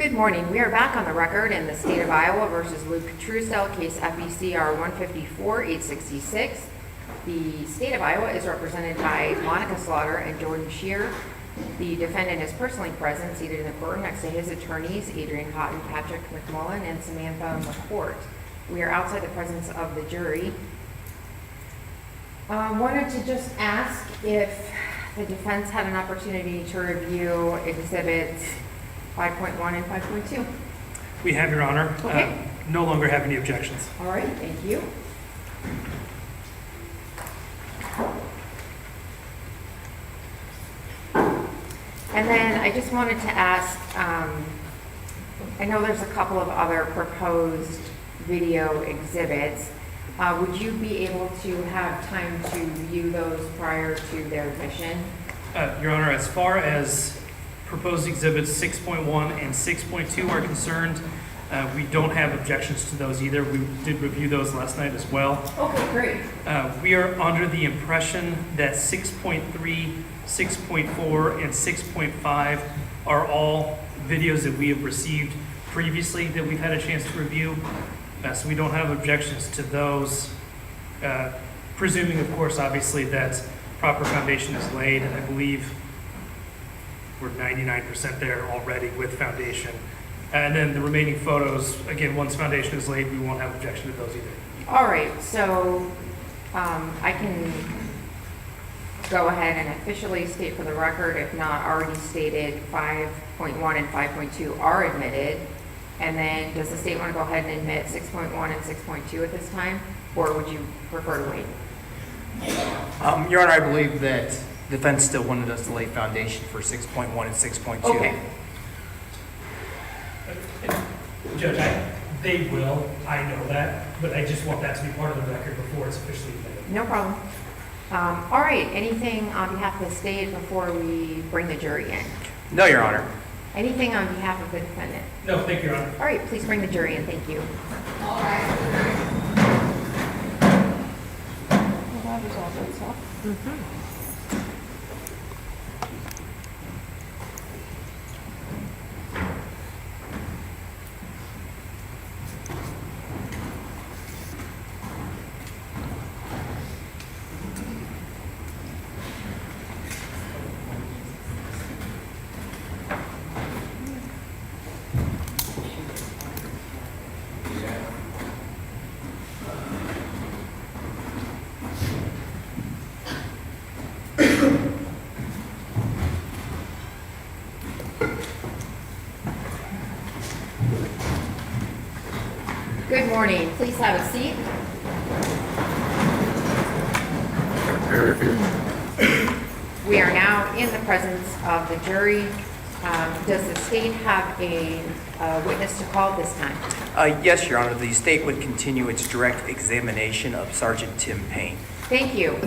Good morning. We are back on the record in the state of Iowa versus Truesdell, case FECR 154-866. The state of Iowa is represented by Monica Slaughter and Jordan Shear. The defendant is personally present, seated in the courtroom next to his attorneys, Adrian Cotton, Patrick McMullen, and Samantha McCourt. We are outside the presence of the jury. Wanted to just ask if the defense had an opportunity to review exhibits 5.1 and 5.2. We have, Your Honor. Okay. No longer have any objections. All right, thank you. And then I just wanted to ask, I know there's a couple of other proposed video exhibits. Would you be able to have time to view those prior to their admission? Your Honor, as far as proposed exhibits 6.1 and 6.2 are concerned, we don't have objections to those either. We did review those last night as well. Okay, great. We are under the impression that 6.3, 6.4, and 6.5 are all videos that we have received previously that we've had a chance to review. So we don't have objections to those, presuming, of course, obviously, that proper foundation is laid. And I believe we're 99% there already with foundation. And then the remaining photos, again, once foundation is laid, we won't have objection to those either. All right, so I can go ahead and officially state for the record, if not already stated, 5.1 and 5.2 are admitted. And then does the state want to go ahead and admit 6.1 and 6.2 at this time? Or would you prefer to wait? Your Honor, I believe that defense still wanted us to lay foundation for 6.1 and 6.2. Okay. Judge, they will, I know that, but I just want that to be part of the record before it's officially admitted. No problem. All right, anything on behalf of the state before we bring the jury in? No, Your Honor. Anything on behalf of the defendant? No, thank you, Your Honor. All right, please bring the jury in. Thank you. All right. Well, that resolves itself. Mm-hmm. Good morning. Please have a seat. We are now in the presence of the jury. Does the state have a witness to call this time? Yes, Your Honor. The state would continue its direct examination of Sergeant Tim Payne. Thank you.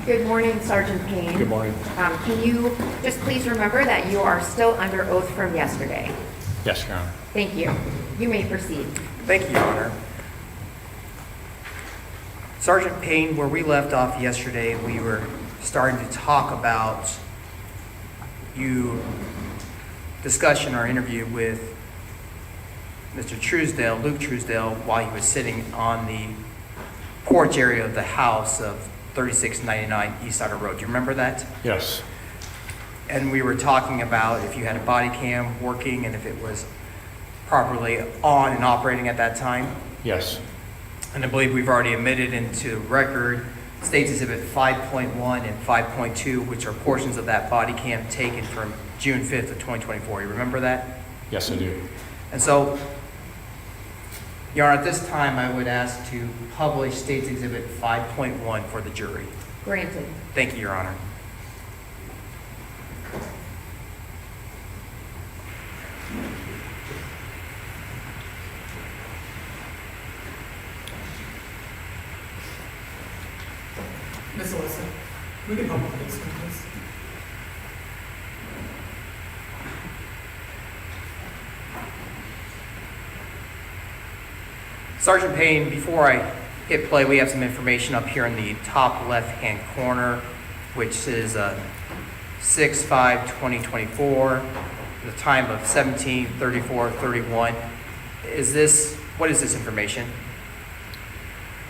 Good morning, Sergeant Payne. Good morning. Can you just please remember that you are still under oath from yesterday? Yes, Your Honor. Thank you. You may proceed. Thank you, Your Honor. Sergeant Payne, where we left off yesterday, we were starting to talk about you discussion or interview with Mr. Truesdell, Luke Truesdell, while he was sitting on the porch area of the house of 3699 East Side Road. Do you remember that? Yes. And we were talking about if you had a body cam working and if it was properly on and operating at that time. Yes. And I believe we've already admitted into record States Exhibit 5.1 and 5.2, which are portions of that body cam taken from June 5th of 2024. You remember that? Yes, I do. And so, Your Honor, at this time, I would ask to publish States Exhibit 5.1 for the jury. Granted. Thank you, Your Honor. Miss Alyssa, we can help with this, please. Sergeant Payne, before I hit play, we have some information up here in the top left-hand corner, which is 6/5/2024, the time of 17:34:31. What is this information?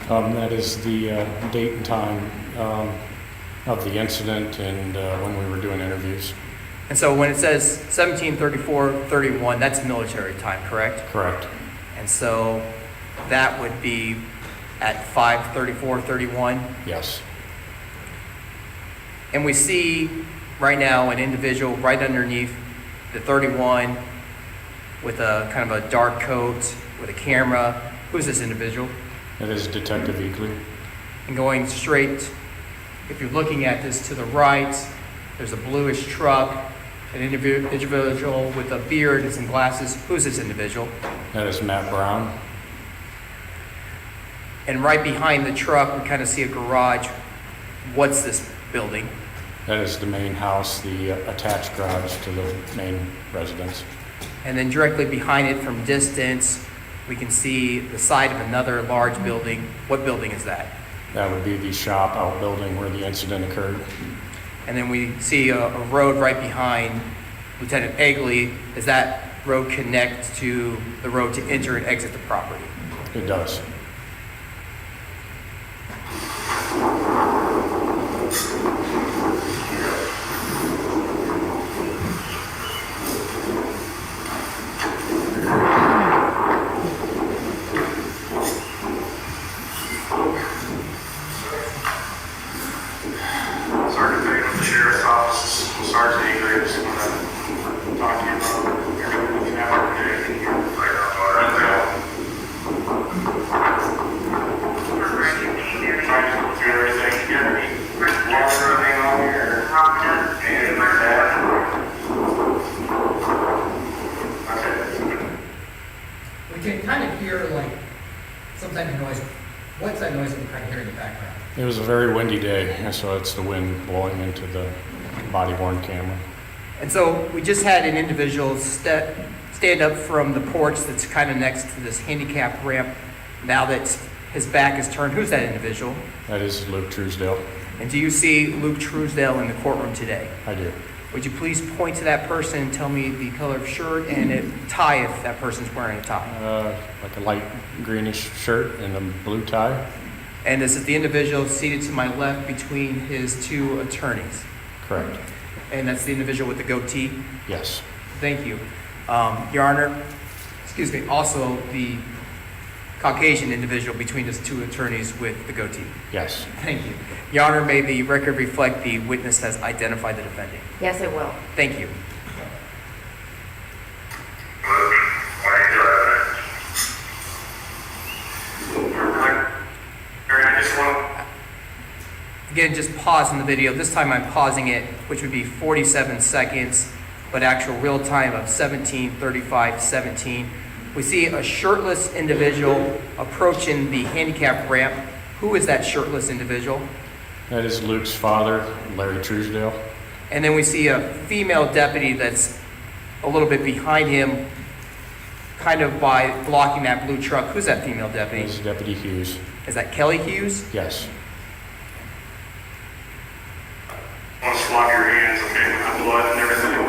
That is the date and time of the incident and when we were doing interviews. And so when it says 17:34:31, that's military time, correct? Correct. And so that would be at 5:34:31. Yes. And we see right now an individual right underneath the 31 with a kind of a dark coat with a camera. Who's this individual? That is Detective Egley. And going straight, if you're looking at this to the right, there's a bluish truck, an individual with a beard and some glasses. Who's this individual? That is Matt Brown. And right behind the truck, we kind of see a garage. What's this building? That is the main house, the attached garage to the main residence. And then directly behind it from distance, we can see the side of another large building. What building is that? That would be the shop outbuilding where the incident occurred. And then we see a road right behind Lieutenant Egley. Does that road connect to the road to enter and exit the property? It does. Sergeant Payne with the Sheriff's Office, Sergeant Egley, I just want to talk to you about everything we can have over there. Trying to go through everything, get everything on here, and like that. Okay. We can kind of hear like some type of noise. What's that noise that we kind of hear in the background? It was a very windy day, and so it's the wind blowing into the body-worn camera. And so we just had an individual stand up from the porch that's kind of next to this handicap ramp. Now that his back is turned, who's that individual? That is Luke Truesdell. And do you see Luke Truesdell in the courtroom today? I do. Would you please point to that person and tell me the color of shirt and a tie if that person's wearing a tie? Like a light greenish shirt and a blue tie. And this is the individual seated to my left between his two attorneys. Correct. And that's the individual with the goatee? Yes. Thank you. Your Honor, excuse me, also the Caucasian individual between his two attorneys with the goatee. Yes. Thank you. Your Honor, may the record reflect the witness has identified the defendant. Yes, it will. Thank you. Again, just pause in the video. This time I'm pausing it, which would be 47 seconds, but actual real time of 17:35:17. We see a shirtless individual approaching the handicap ramp. Who is that shirtless individual? That is Luke's father, Larry Truesdell. And then we see a female deputy that's a little bit behind him, kind of by blocking that blue truck. Who's that female That deputy? is Deputy Hughes. Is that Kelly Hughes? Yes. Want to swab your hands, okay, with the blood and everything?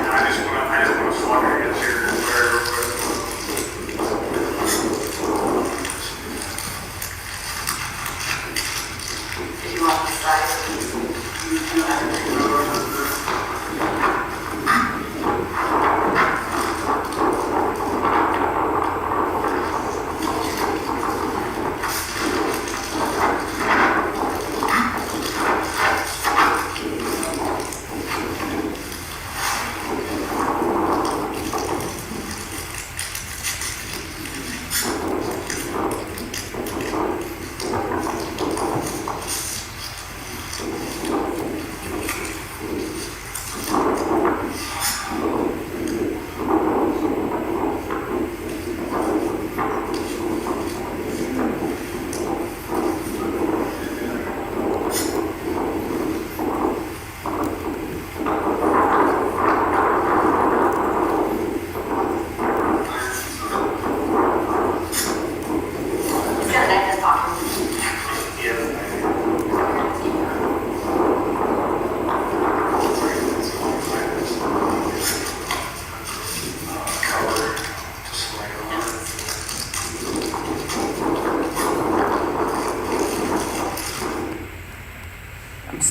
I just want to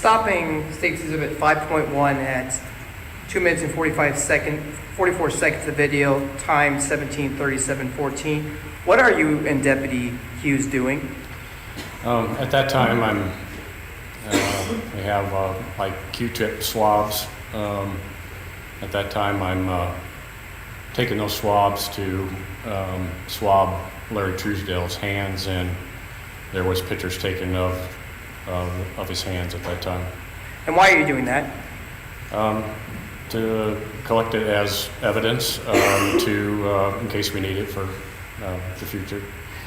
stopping State's Exhibit 5.1 at 2 minutes and 44 seconds of video, time 17:37:14. What are you and Deputy Hughes doing? At that time, we have like Q-tip swabs. At that time, I'm taking those swabs to swab Larry Truesdell's hands, and there was pictures taken of his hands at that time. And why are you doing that? To collect it as evidence in case we need it for the future.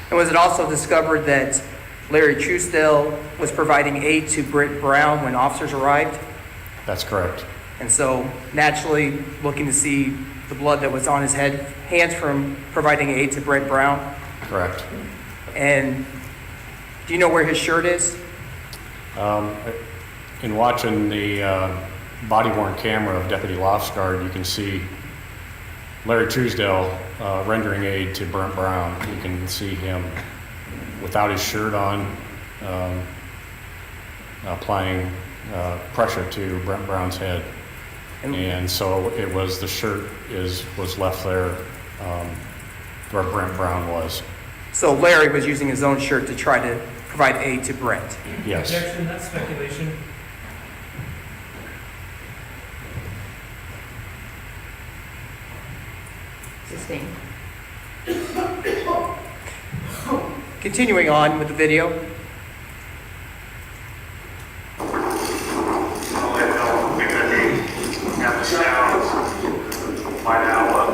And was it also discovered that Larry Truesdell was providing aid to Britt Brown when officers arrived? That's correct. And so naturally looking to see the blood that was on his hands from providing aid to Britt Brown? Correct. And do you know where his shirt is? In watching the body-worn camera of Deputy Lofsgaard, you can see Larry Truesdell rendering aid to Brent Brown. You can see him without his shirt on, applying pressure to Brent Brown's head. And so it was the shirt was left there where Brent Brown was. So Larry was using his own shirt to try to provide aid to Brent. Yes. Objection, that's speculation. Sustained. Continuing on with the video. I'll let Bill pick that date, have the sounds, find out what.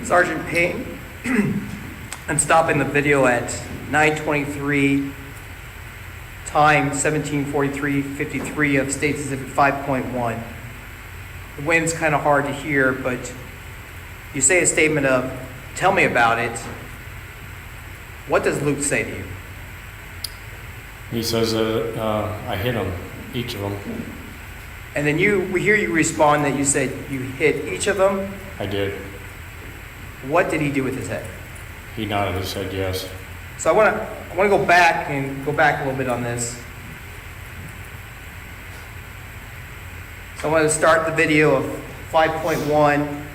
Sergeant Payne, I'm stopping the video at 9:23, time 17:43:53 of State Exhibit 5.1. The wind's kind of hard to hear, but you say a statement of, "Tell me about it." What does Luke say to you? He says that I hit them, each of them. And then we hear you respond that you said you hit each of them. I did. What did he do with his head? He nodded his head yes. So I want to go back a little bit on this. So I want to start the video of 5.1.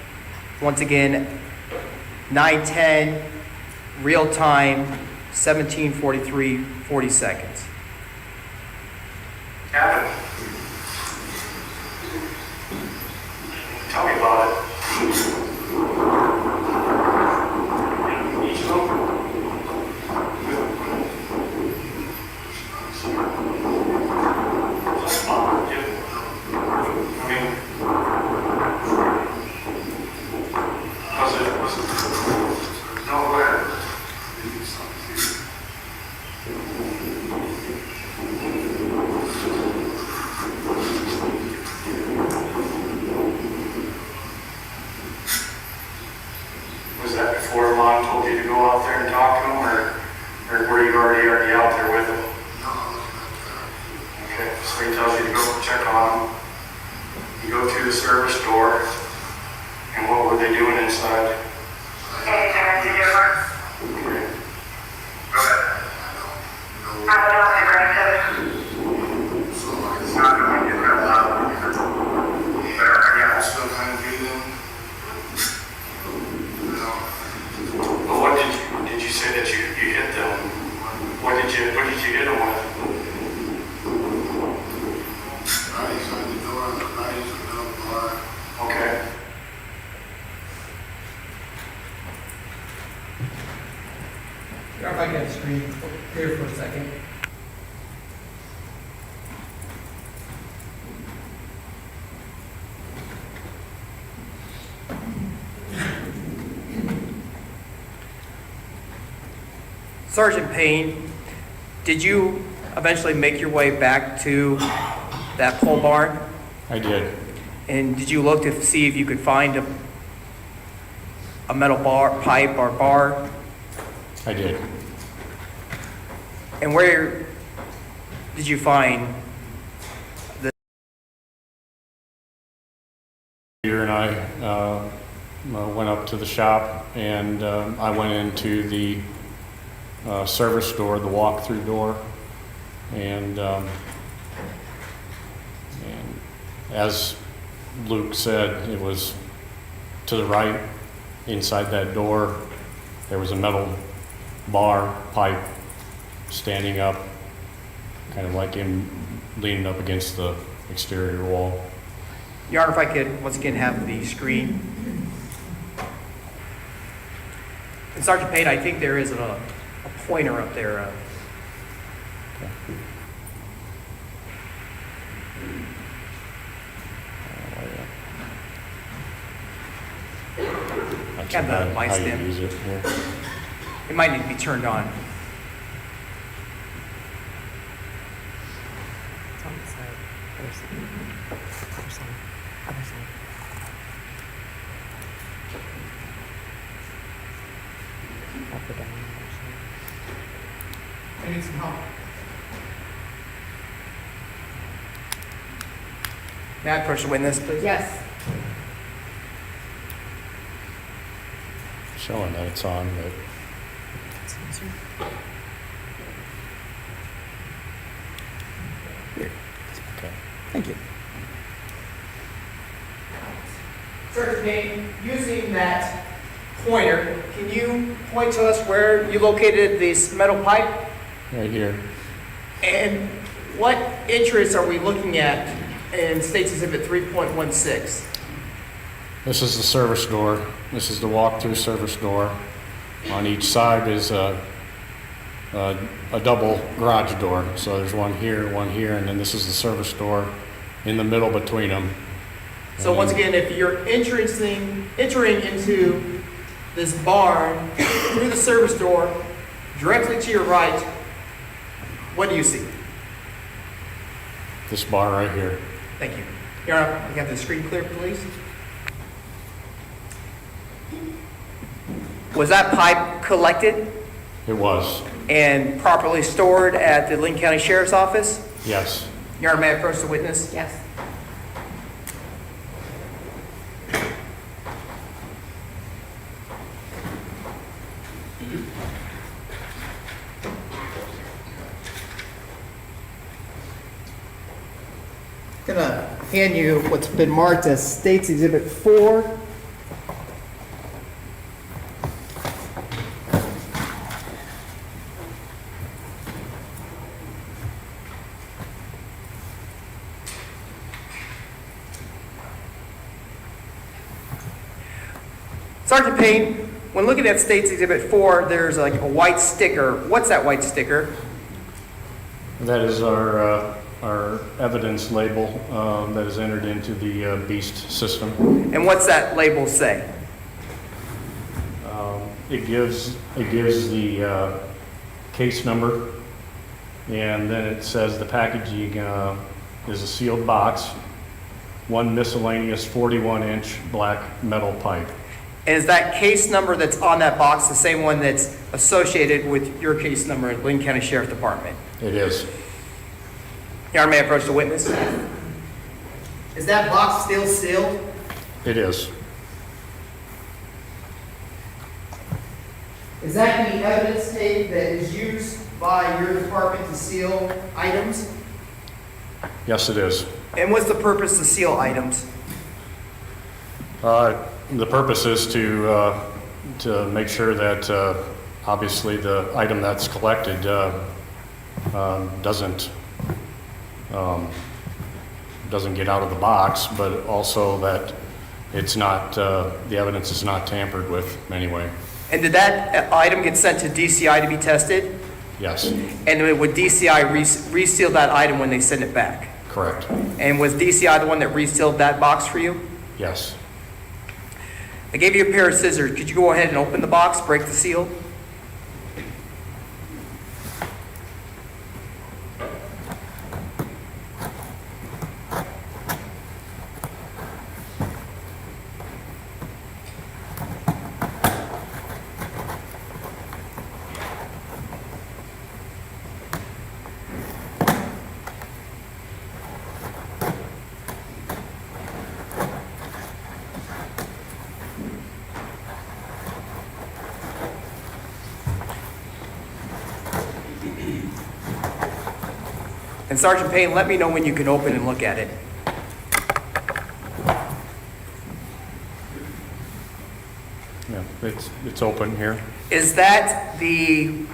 Once again, 9:10, real time, 17:43:40 seconds. Happened. Tell me about it. Each of them. No, go ahead. Was that before Lon told you to go out there and talk to him, or were you already out there with him? Okay, so he tells you to go check on him. You go through the service door, inside. Hey, Terrence, did you work? Go ahead. I don't know if you're ready It's not going to get that loud. Better, yeah. Still kind of breathing. Well, what did you say that you hit them? What did you hit them with? Eyes on the door, the eyes on the door. Okay. You know, if I can have the screen clear for a second. Sergeant Payne, did you eventually make your way back to that pole barn? I did. And did you look to see if you could find a metal bar, pipe or bar? I did. And where did you find the... Peter and I went up to the shop, and I went into the service door, the walk-through door, and as Luke said, it was to the right. Inside that door, there was a metal bar pipe standing up, kind of like him leaning up against the exterior wall. Your Honor, if I could once again have the screen. And Sergeant Payne, I think there is a pointer up there. That's Have the about light how you stem. use it here. It might need to be turned on. It's on the side. Other side. Other side. Other side. Up or down. Other side. I need some help. May I approach the witness, please? Yes. Showing that it's on, but okay. Thank you. Sergeant Payne, using that pointer, can you point to us where you located this metal pipe? Right here. And what entrance are we looking at in State's Exhibit 3.16? This is the service door. This is the walk-through service door. On each side is a double garage door. So there's one here, and then this is the service door in the middle between them. So once again, if you're entering into this barn through the service door, directly to your right, what do you see? This bar right here. Thank you. Your Honor, we have the screen clear, please. Was that pipe collected It was. and properly stored at the Linn County Sheriff's Office? Yes. Your Honor, may I approach the witness? Yes. Gonna hand you what's been marked as State's Exhibit 4. Sergeant Payne, when looking at State's Exhibit 4, there's like a white sticker. What's that white sticker? That is our evidence label that is entered into the BEAST system. And what's that label say? It gives the case number, and then it says the packaging is a sealed box, one miscellaneous 41-inch black metal pipe. And is that case number that's on that box the same one that's associated with your case number at Linn County Sheriff Department? It is. Your Honor, may I approach the witness? Is that box still sealed? It is. Is that the evidence tape that is used by your department to seal items? Yes, it is. And what's the purpose to seal items? The purpose is to make sure that obviously the item that's collected doesn't get out of the box, but also that it's not, the evidence is not tampered with anyway. And did that item get sent to DCI to be tested? Yes, And would DCI reseal that item when they send it back? correct. And was DCI the one that resealed that box for you? Yes. I gave you a pair of scissors. Could you go ahead and open the box, break the seal? And Sergeant Payne, let me know when you can open and look at it. Yeah, it's open here. Is that the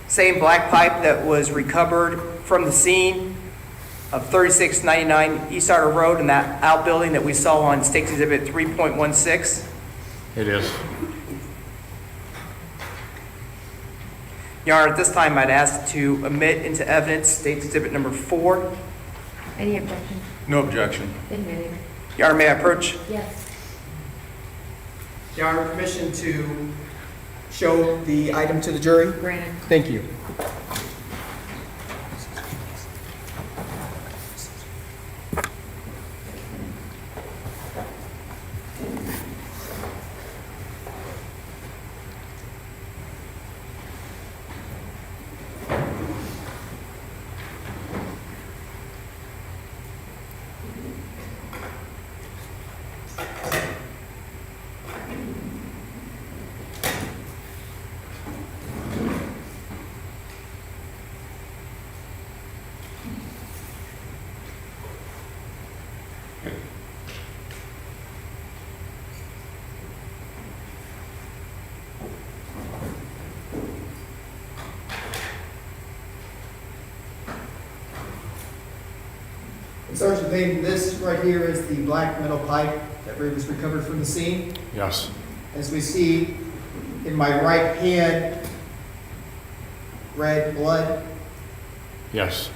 same black pipe that was recovered from the scene of 3699 East Otter Road in that outbuilding that we saw on State's Exhibit 3.16? It is. Your Honor, at this time, I'd ask to admit into evidence State's Exhibit number 4. Any objection? No objection. Admitted. Your Honor, may I approach? Yes. Your Honor, permission to show the item to the jury? Granted. Thank you. Sergeant Payne, this right here is the black metal pipe that was recovered from the scene. Yes. As we see in my right hand, red blood. Yes.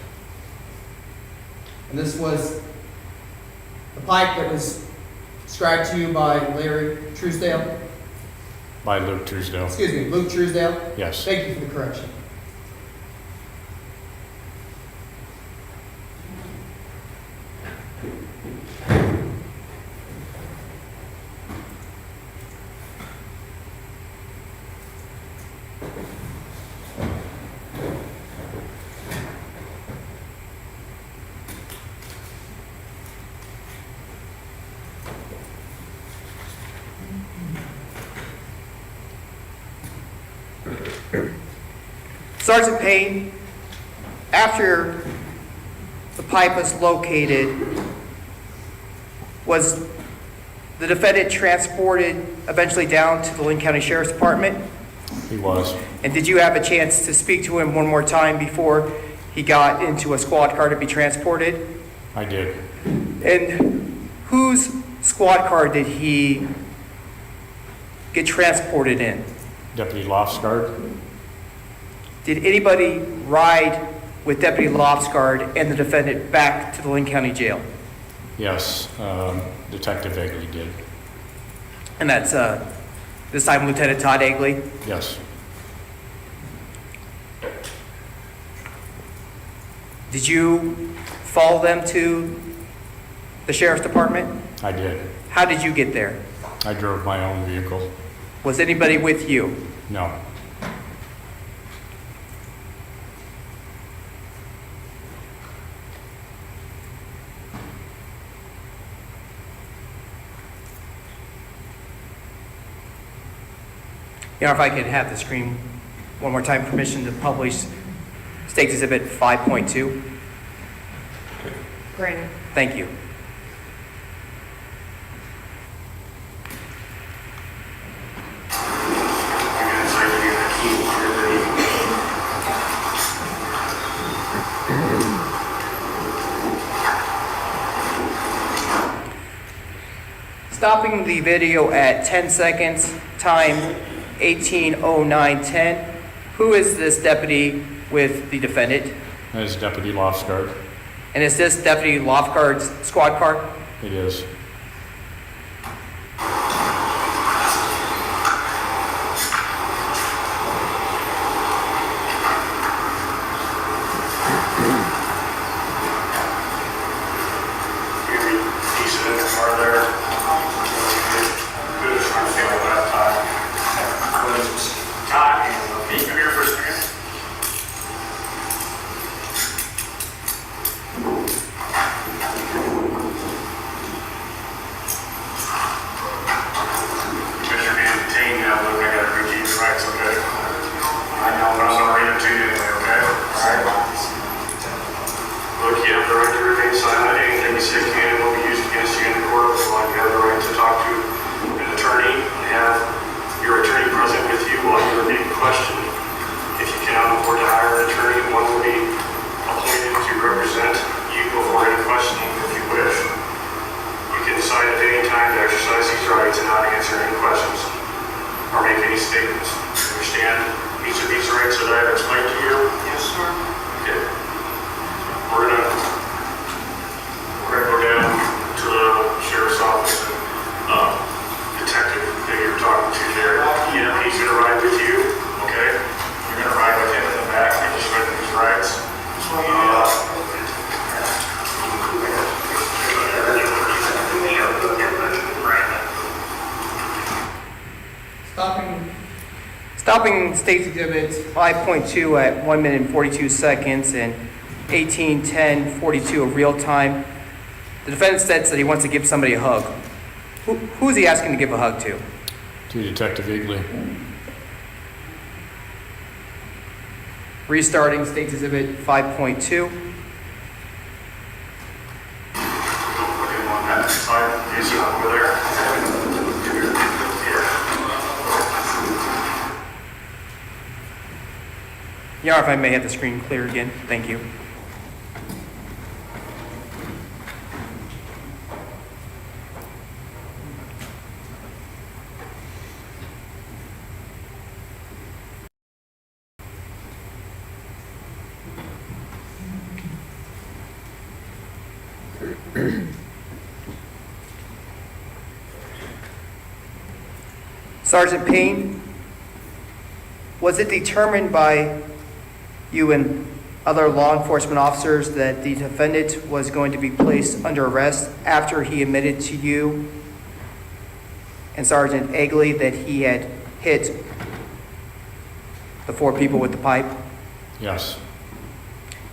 And this was the pipe that was described to you by Larry Truesdell. By Luke Truesdell. Excuse me, Luke Truesdell. Yes. Thank you for the correction. Sergeant Payne, after the pipe was located, was the defendant transported eventually down to the Linn County Sheriff's Department? He was. And did you have a chance to speak to him one more time before he got into a squad car to be transported? I did. And whose squad car did he get transported in? Deputy Lofsgaard. Did anybody ride with Deputy Lofsgaard and the defendant back to the Linn County Jail? Yes. Detective Egley did. And that's this time Lieutenant Todd Egley? Yes. Did you follow them to the Sheriff's Department? I did. How did you get there? I drove my own vehicle. Was anybody with you? No. You know, if I could have the screen one more time, permission to publish State Exhibit 5.2. Granted. Thank you. Stopping the video at 10 seconds, time 18:09:10. Who is this deputy with the defendant? That is Deputy Lofsgaard. And is this Deputy Lofgard's squad car? It is. Stopping State's Exhibit 5.2 at 1 minute and 42 seconds and 18:10:42 of real time. The defendant states that he wants to give somebody a hug. Who is he asking to give a hug to? To Detective Egley. Restarting State's Exhibit 5.2. Your Honor, if I may have the screen clear again. Thank you. Sergeant Payne, was it determined by you and other law enforcement officers that the defendant was going to be placed under arrest after he admitted to you and Sergeant Egley that he had hit the 4 people with the pipe? Yes,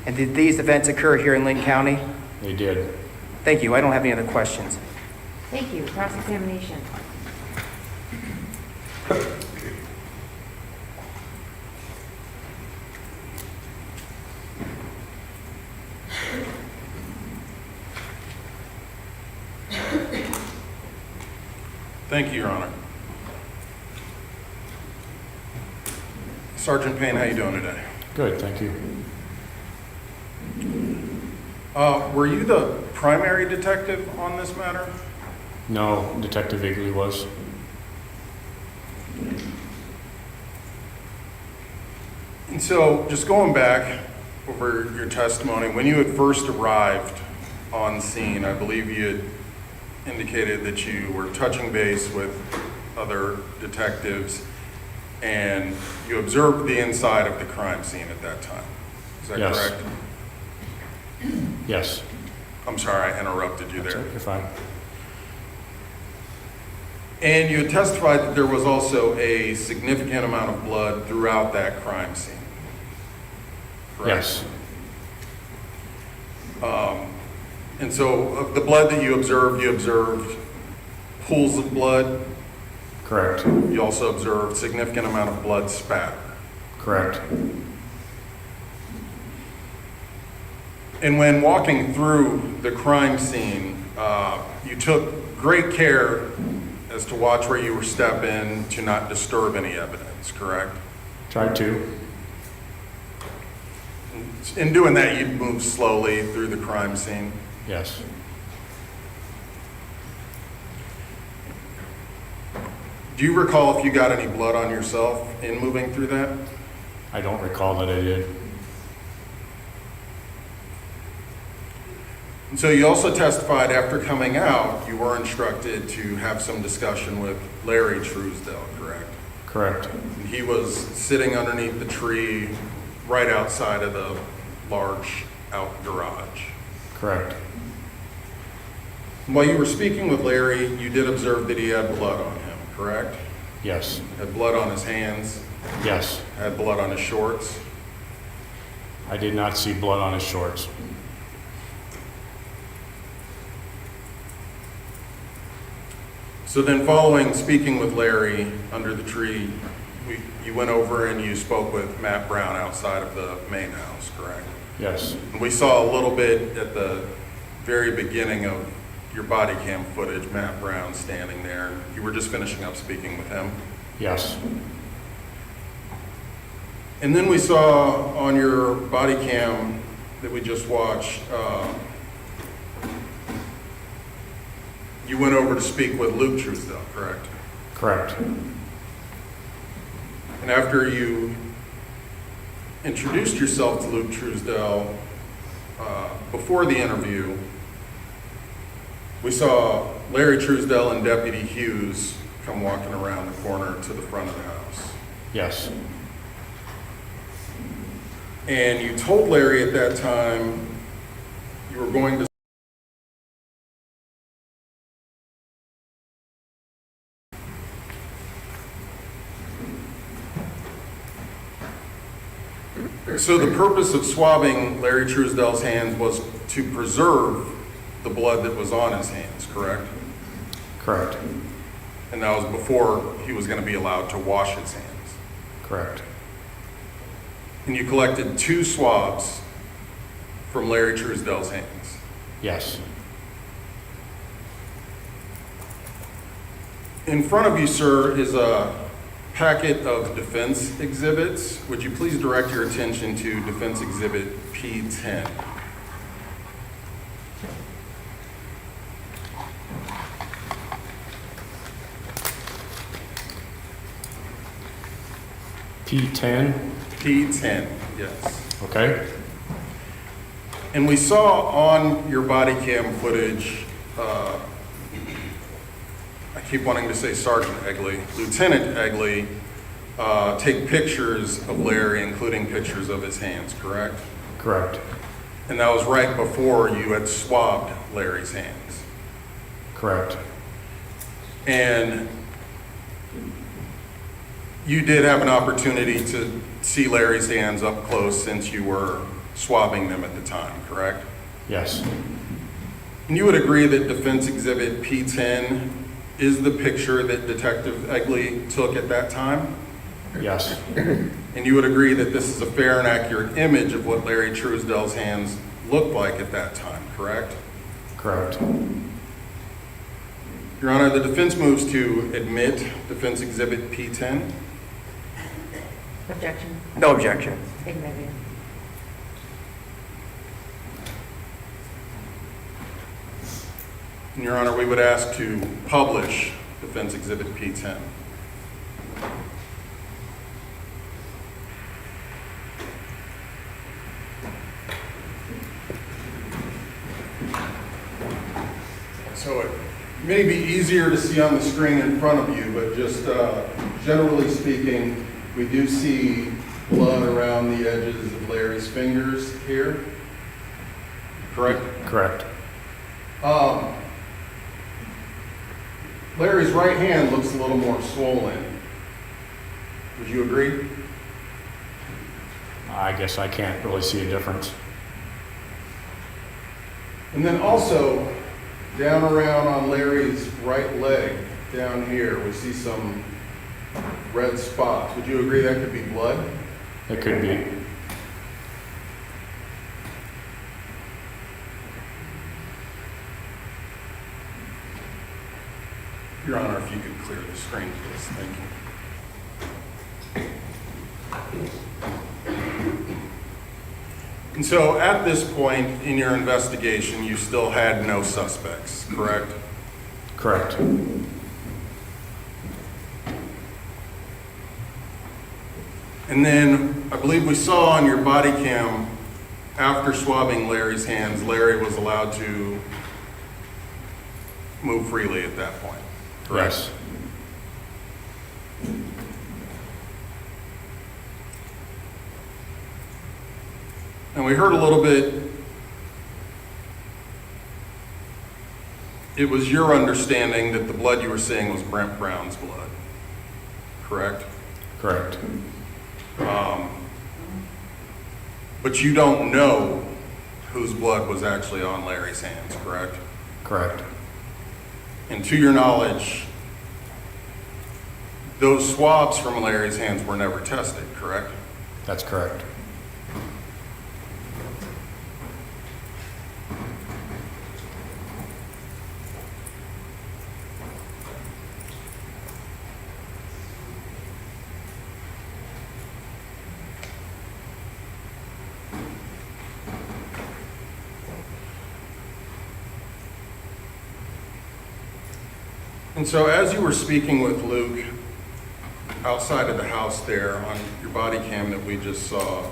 And did these events occur here in Linn County? they did. Thank you. I don't have any other questions. Thank you. Cross-examination. Thank you, Your Honor. Sergeant Payne, how you doing today? Good, thank you. Were you the primary detective on this matter? No, Detective Egley was. And so, just going back over your testimony, when you had first arrived on scene, I believe you had indicated that you were touching base with other detectives and you observed the inside of the crime scene at that time. Is that Yes. correct? Yes. I'm sorry, I interrupted you there. You're fine. And you had testified that there was also a significant amount of blood throughout that crime scene. Correct? Yes. And so of the blood that you observed pools of blood. Correct. You also observed significant amount of blood spatter. Correct. And when walking through the crime scene, you took great care as to watch where you were stepping to not disturb any evidence, correct? Tried to. In doing that, you'd move slowly through the crime scene. Yes. Do you recall if you got any blood on yourself in moving through that? I don't recall that I did. And so you also testified after coming out, you were instructed to have some discussion with Larry Truesdell, correct? Correct. And he was sitting underneath the tree right outside of the large out garage. Correct. While you were speaking with Larry, you did observe that he had blood on him, correct? Yes. Had blood on his hands, Yes. had blood on his shorts. I did not see blood on his shorts. So then following speaking with Larry under the tree, you went over and you spoke with Matt Brown outside of the main house, correct? Yes. And we saw a little bit at the very beginning of your body cam footage, Matt Brown standing there. You were just finishing up speaking with him. Yes. And then we saw on your body cam that we just watched, you went over to speak with Luke Truesdell, correct? Correct. And after you introduced yourself to Luke Truesdell before the interview, we saw Larry Truesdell and Deputy Hughes come walking around the corner to the front of the house. Yes. And you told Larry at that time you were going to So the purpose of swabbing Larry Truesdell's hands was to preserve the blood that was on his hands, correct? Correct. And that was before he was going to be allowed to wash his hands. Correct. And you collected 2 swabs from Larry Truesdell's hands. Yes. In front of you, sir, is a packet of defense exhibits. Would you please direct your attention to Defense Exhibit P10? P10. P10, yes. Okay. And we saw on your body cam footage, I keep wanting to say Sergeant Egley, Lieutenant Egley, take pictures of Larry, including pictures of his hands, correct? Correct. And that was right before you had swabbed Larry's hands. Correct. And you did have an opportunity to see Larry's hands up close since you were swabbing them at the time, correct? Yes. And you would agree that Defense Exhibit P10 is the picture that Detective Egley took at that time? Yes. And you would agree that this is a fair and accurate image of what Larry Truesdell's hands looked like at that time, correct? Correct. Your Honor, the defense moves to admit Defense Exhibit P10. Objection. No objection. Admitted. And Your Honor, we would ask to publish Defense Exhibit P10. So it may be easier to see on the screen in front of you, but just generally speaking, we do see blood around the edges of Larry's fingers here. Correct? Correct. Larry's right hand looks a little more swollen. Would you agree? I guess I can't really see a difference. And then also, down around on Larry's right leg, down here, we see some red spots. Would you agree that could be blood? It could be. Your Honor, if you could clear the screen, please. Thank you. And so at this point in your investigation, you still had no suspects, correct? Correct. And then I believe we saw on your body cam, after swabbing Larry's hands, Larry was allowed to move freely at that point, correct? Yes. And we heard a little bit, it was your understanding that the blood you were seeing was Brent Brown's blood, correct? Correct. But you don't know whose blood was actually on Larry's hands, correct? Correct. And to your knowledge, those swabs from Larry's hands were never tested, correct? That's correct. And so as you were speaking with Luke outside of the house there on your body cam that we just saw,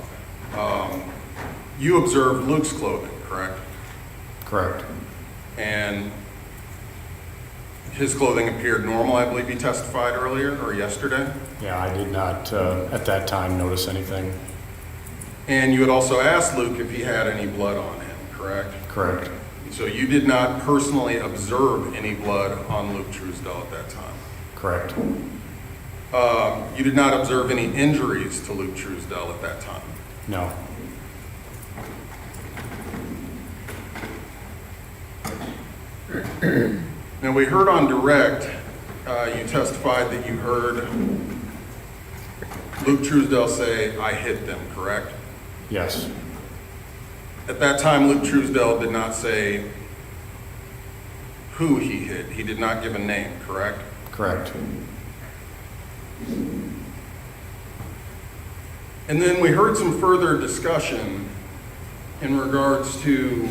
you observed Luke's clothing, correct? Correct. And his clothing appeared normal, I believe you testified earlier or yesterday? Yeah, I did not, at that time, notice anything. And you had also asked Luke if he had any blood on him, correct? Correct. So you did not personally observe any blood on Luke Truesdell at that time? Correct. You did not observe any injuries to Luke Truesdell at that time? No. Now, we heard on direct, you testified that you heard Luke Truesdell say, "I hit them," correct? Yes. At that time, Luke Truesdell did not say who he hit. He did not give a name, correct? Correct. And then we heard some further discussion in regards to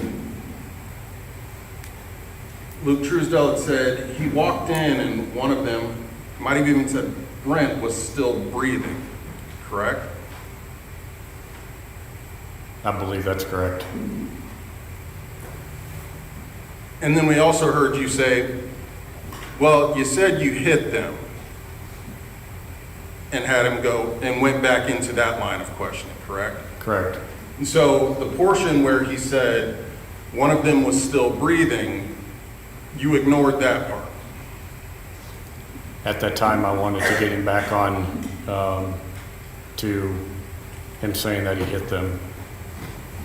Luke Truesdell had said he walked in and one of them, might have even said Brent, was still breathing, correct? I believe that's correct. And then we also heard you say, well, you said you hit them and had him go and went back into that line of questioning, correct? Correct. And so the portion where he said one of them was still breathing, you ignored that part. At that time, I wanted to get him back on to him saying that he hit them.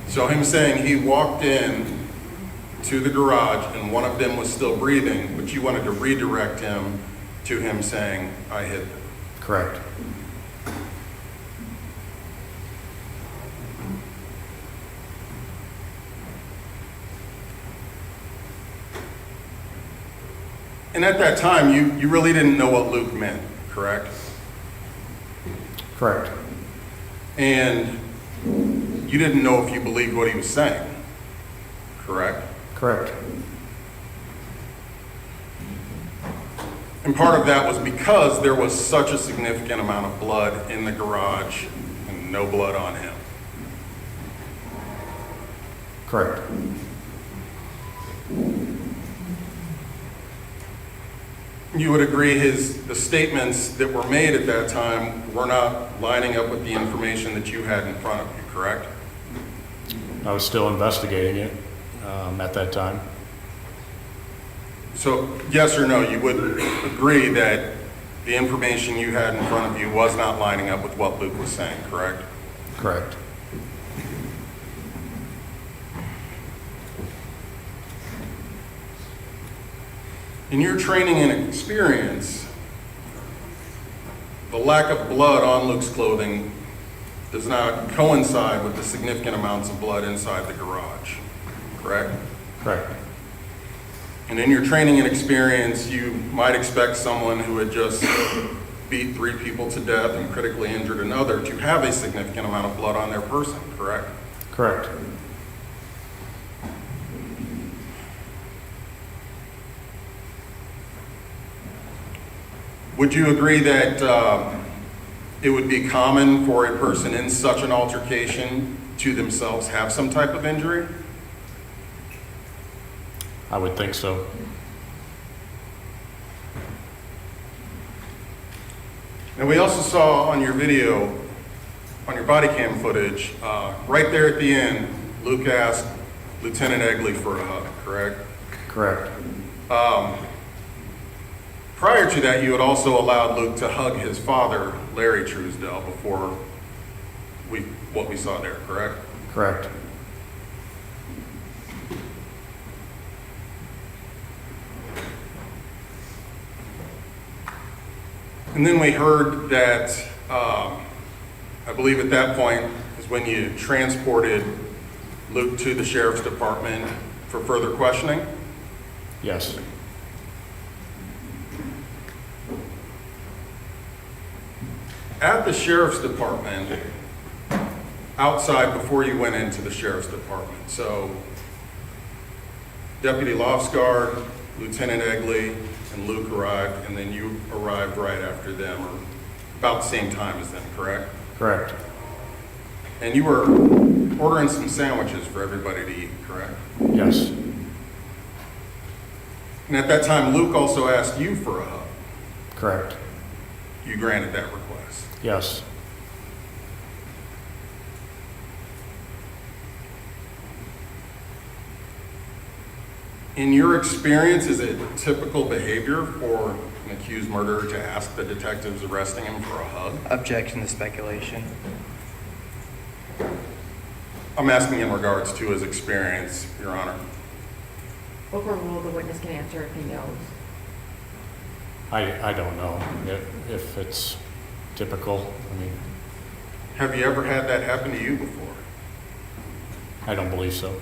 So him saying he walked in to the garage and one of them was still breathing, but you wanted to redirect him to him saying, "I hit them." Correct. And at that time, you really didn't know what Luke meant, correct? Correct. And you didn't know if you believed what he was saying, correct? Correct. And part of that was because there was such a significant amount of blood in the garage and no blood on him. Correct. You would agree the statements that were made at that time were not lining up with the information that you had in front of you, correct? I was still investigating it at that time. So yes or no, you would agree that the information you had in front of you was not lining up with what Luke was saying, correct? Correct. In your training and experience, the lack of blood on Luke's clothing does not coincide with the significant amounts of blood inside the garage, correct? Correct. And in your training and experience, you might expect someone who had just beat 3 people to death and critically injured another to have a significant amount of blood on their person, correct? Correct. Would you agree that it would be common for a person in such an altercation to themselves have some type of injury? I would think so. And we also saw on your video, on your body cam footage, right there at the end, Luke asked Lieutenant Egley for a hug, correct? Correct. Prior to that, you had also allowed Luke to hug his father, Larry Truesdell, before what we saw there, correct? Correct. And then we heard that, I believe at that point is when you transported Luke to the sheriff's department for further questioning? Yes. At the sheriff's department, outside before you went into the sheriff's department, so Deputy Lofsgaard, Lieutenant Egley, and Luke arrived, and then you arrived right after them, or about the same time as them, correct? Correct. And you were ordering some sandwiches for everybody to eat, correct? Yes. And at that time, Luke also asked you for a hug. Correct. You granted that request. Yes. In your experience, is it typical behavior for an accused murderer to ask the detectives arresting him for a hug? Objection to speculation. I'm asking in regards to his experience, Your Honor. Overrule, the witness can answer if he knows. I don't know if it's typical. I mean, Have you ever had that happen to you before? I don't believe so.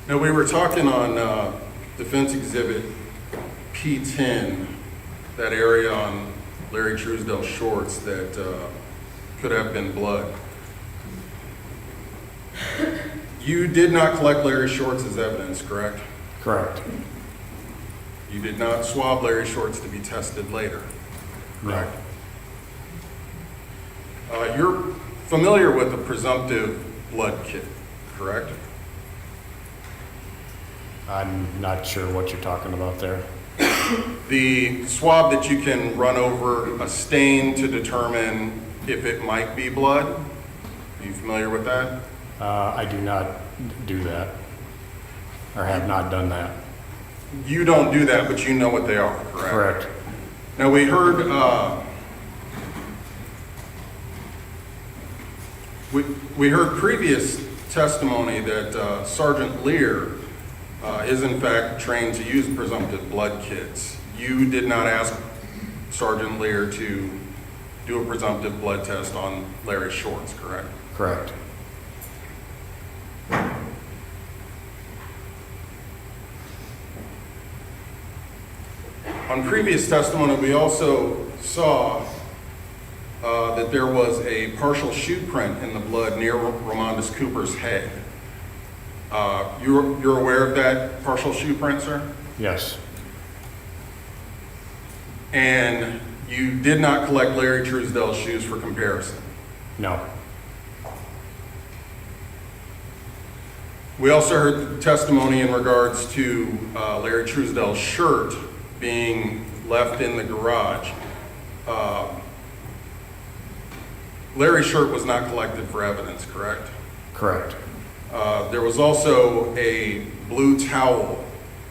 Now, we were talking on Defense Exhibit P10, that area on Larry Truesdell's shorts that could have been blood. You did not collect Larry's shorts as evidence, correct? Correct. You did not swab Larry's shorts to be tested later, correct? No. You're familiar with the presumptive blood kit, correct? I'm not sure what you're talking about there. The swab that you can run over a stain to determine if it might be blood. Are you familiar with that? I do not do that, or have not done that. You don't do that, but you know what they are, correct? Correct. Now, we heard we heard previous testimony that Sergeant Lear is in fact trained to use presumptive blood kits. You did not ask Sergeant Lear to do a presumptive blood test on Larry's shorts, correct? Correct. On previous testimony, we also saw that there was a partial shoe print in the blood near Ramondus Cooper's head. You're aware of that partial shoe print, sir? Yes. And you did not collect Larry Truesdell's shoes for comparison. No. We also heard testimony in regards to Larry Truesdell's shirt being left in the garage. Larry's shirt was not collected for evidence, correct? Correct. There was also a blue towel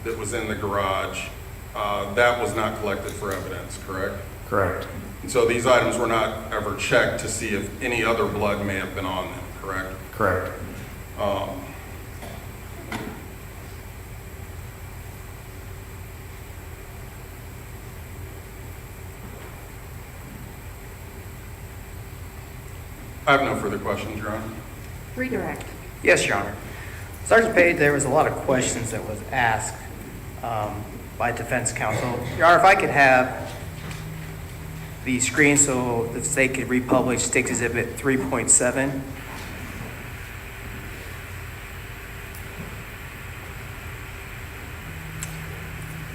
that was in the garage. That was not collected for evidence, correct? Correct. And so these items were not ever checked to see if any other blood may have been on them, correct? Correct. I have no further questions, Your Honor. Redirect. Yes, Your Honor. Sergeant Payne, there was a lot of questions that was asked by defense counsel. Your Honor, if I could have the screen so the state could republish State's Exhibit 3.7.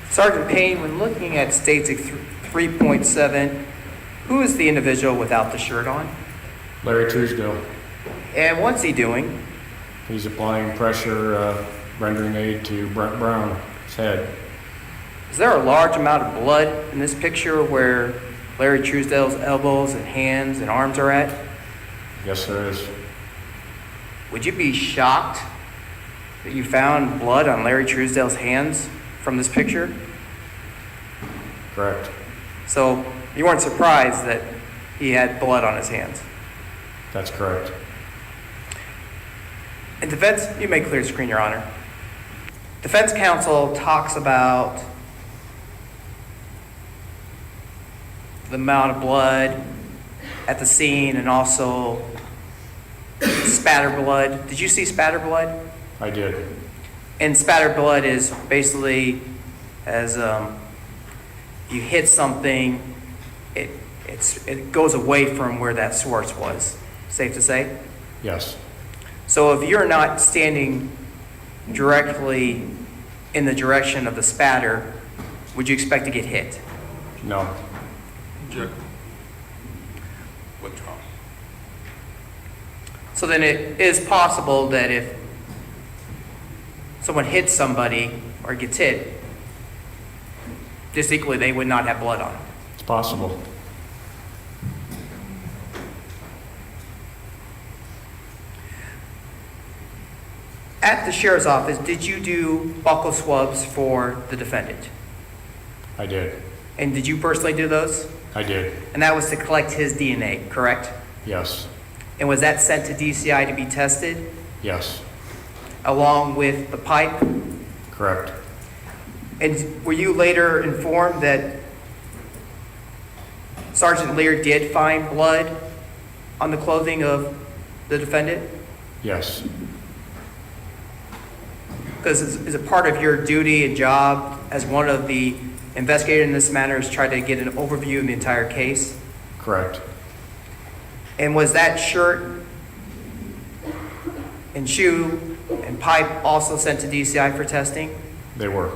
Sergeant Payne, when looking at State's 3.7, who is the individual without the shirt on? Larry Truesdell. And what's he doing? He's applying pressure, rendering aid to Brent Brown's head. Is there a large amount of blood in this picture where Larry Truesdell's elbows and hands and arms are at? Yes, there is. Would you be shocked that you found blood on Larry Truesdell's hands from this picture? Correct. So you weren't surprised that he had blood on his hands? That's correct. In defense, you may clear the screen, Your Honor. Defense counsel talks about the amount of blood at the scene and also spatter blood. Did you see spatter blood? I did. And spatter blood is basically as you hit something, it goes away from where that source was. Safe to say? Yes. So if you're not standing directly in the direction of the spatter, would you expect to get hit? No. Object. Withdraw. So then it is possible that if someone hits somebody or gets hit, just equally they would not have blood on them. It's possible. At the sheriff's office, did you do buccal swabs for the defendant? I did. And did you personally do those? I did. And that was to collect his DNA, correct? Yes. And was that sent to DCI to be tested Yes. along with the pipe? Correct. And were you later informed that Sergeant Lear did find blood on the clothing of the defendant? Yes. Because is it part of your duty and job as one of the investigators in this matter is try to get an overview of the entire case? Correct. And was that shirt and shoe and pipe also sent to DCI for testing? They were.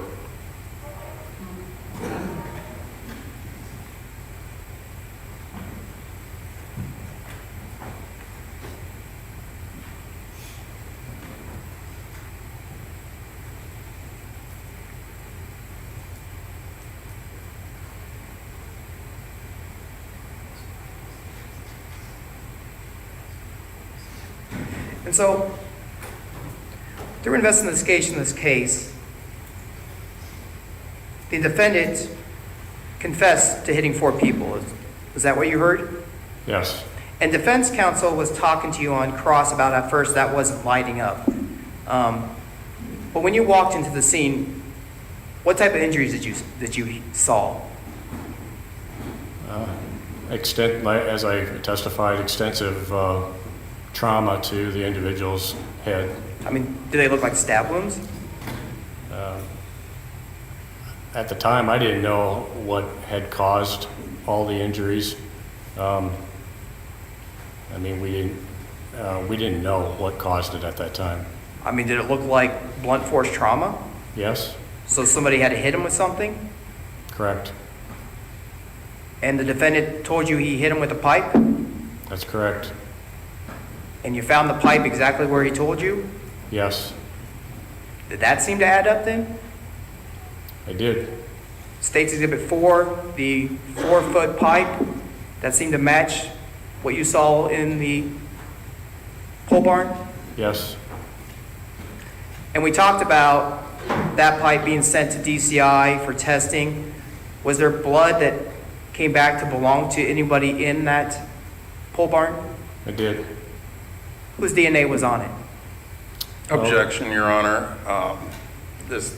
And so, through investigation in this case, the defendant confessed to hitting 4 people. Was that what you heard? Yes. And defense counsel was talking to you on cross about at first that wasn't lighting up. But when you walked into the scene, what type of injuries did you saw? As I testified, extensive trauma to the individual's head. I mean, do they look like stab wounds? At the time, I didn't know what had caused all the injuries. I mean, we didn't know what caused it at that time. I mean, did it look like blunt force trauma? Yes. So somebody had to hit him with something? Correct. And the defendant told you he hit him with a pipe? That's correct. And you found the pipe exactly where he told you? Yes, Did that seem to add up then? I did. State's Exhibit 4, the 4-foot pipe, that seemed to match what you saw in the pole barn? Yes, And we talked about that pipe being sent to DCI for testing. Was there blood that came back to belong to anybody in that pole barn? I did. whose DNA was on it? Objection, Your Honor. This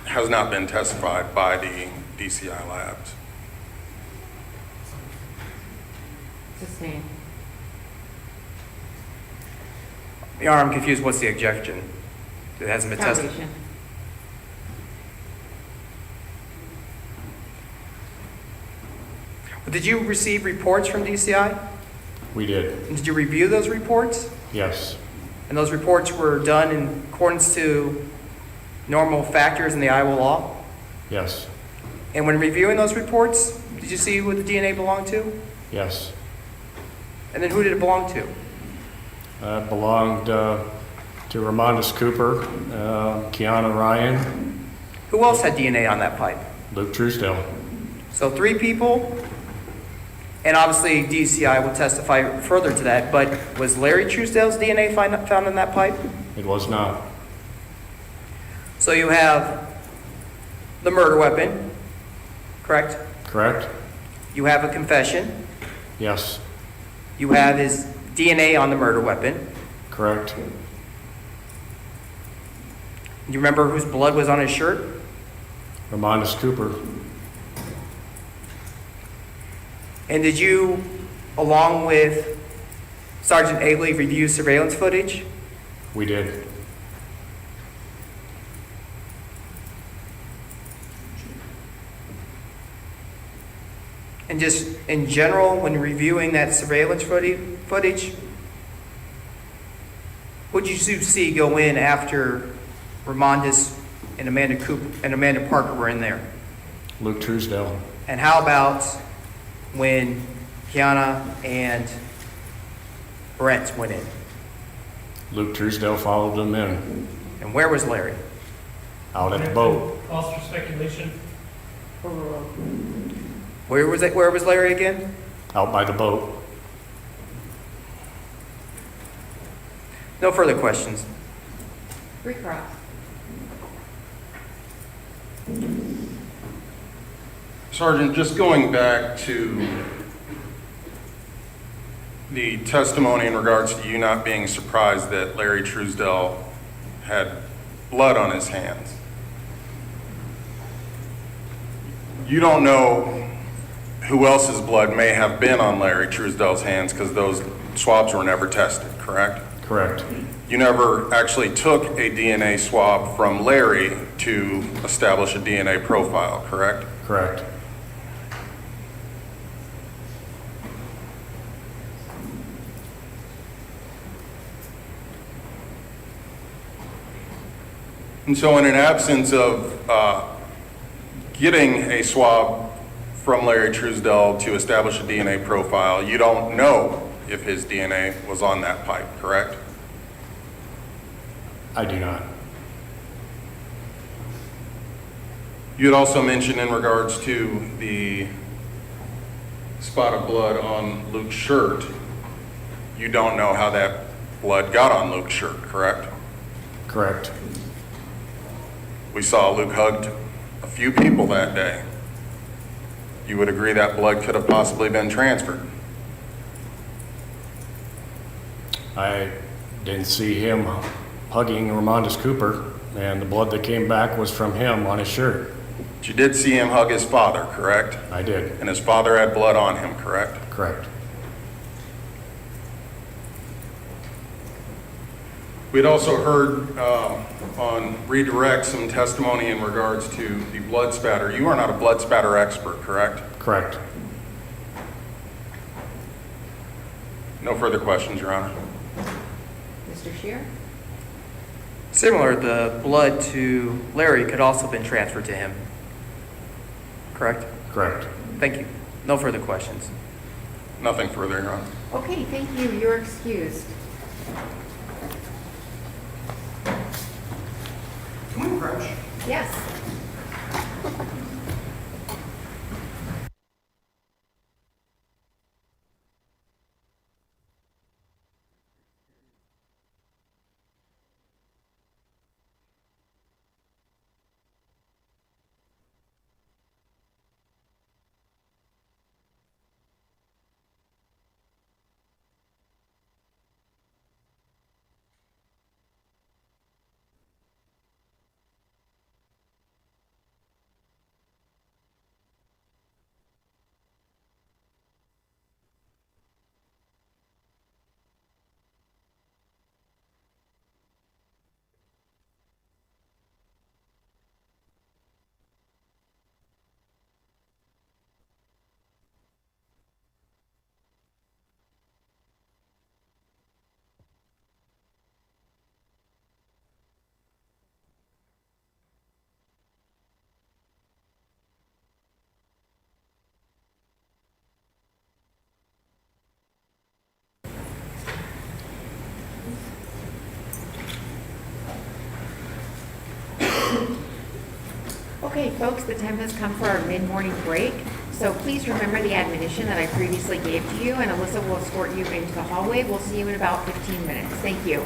has not been testified by the DCI labs. Sustained. Your Honor, I'm confused. What's the objection? It hasn't been testified. Foundation. Did you receive reports from DCI? We did, And did you review those reports? yes, And those reports were done in accordance to normal factors in the Iowa law? yes, And when reviewing those reports, did you see who the DNA belonged to? yes. And then who did it belong to? It belonged to Ramondus Cooper, Kiana Ryan, Who else had DNA on that pipe? Luke Truesdell. So 3 people, and obviously DCI will testify further to that, but was Larry Truesdell's DNA found in that pipe? It was not. So you have the murder weapon, correct? Correct? You have a confession. Yes, You have his DNA on the murder weapon. correct. You remember whose blood was on his shirt? Ramondus Cooper. And did you, along with Sergeant Egley, review surveillance footage? We did. And just in general, when reviewing that surveillance footage, what did you see go in after Ramondus and Amanda Parker were in there? Luke Truesdell. And how about when Kiana and Brent went in? Luke Truesdell followed them in, And where was Larry? out at the boat. Cause for speculation. Where was Larry again? Out by the boat. No further questions. Recross. Sergeant, just going back to the testimony in regards to you not being surprised that Larry Truesdell had blood on his hands. You don't know who else's blood may have been on Larry Truesdell's hands because those swabs were never tested, correct? Correct. You never actually took a DNA swab from Larry to establish a DNA profile, correct? Correct. And so in an absence of getting a swab from Larry Truesdell to establish a DNA profile, you don't know if his DNA was on that pipe, correct? I do not. You had also mentioned in regards to the spot of blood on Luke's shirt, you don't know how that blood got on Luke's shirt, correct? Correct. We saw Luke hugged a few people that day. You would agree that blood could have possibly been transferred? I didn't see him hugging Ramondus Cooper, and the blood that came back was from him on his shirt. But you did see him hug his father, correct? I did. And his father had blood on him, correct? Correct. We'd also heard on redirect some testimony in regards to the blood spatter. You are not a blood spatter expert, correct? Correct. No further questions, Your Honor. Mr. Shear? Similar, the blood to Larry could also have been transferred to him. Correct? Correct. Thank you. No further questions. Nothing further, Your Honor. Okay, thank you. You're excused. Can we crouch? Yes. Okay, folks, the time has come for our mid-morning break. So please remember the admonition that I previously gave to you, and Alyssa will escort you into the hallway. We'll see you in about 15 minutes. Thank you.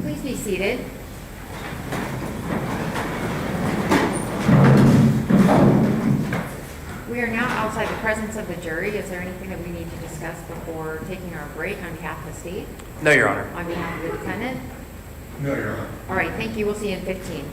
Please be seated. We are now outside the presence of the jury. Is there anything that we need to discuss before taking our break on behalf of the state? No, Your Honor. On behalf of the defendant? No, Your Honor. All right, thank you. We'll see you in 15.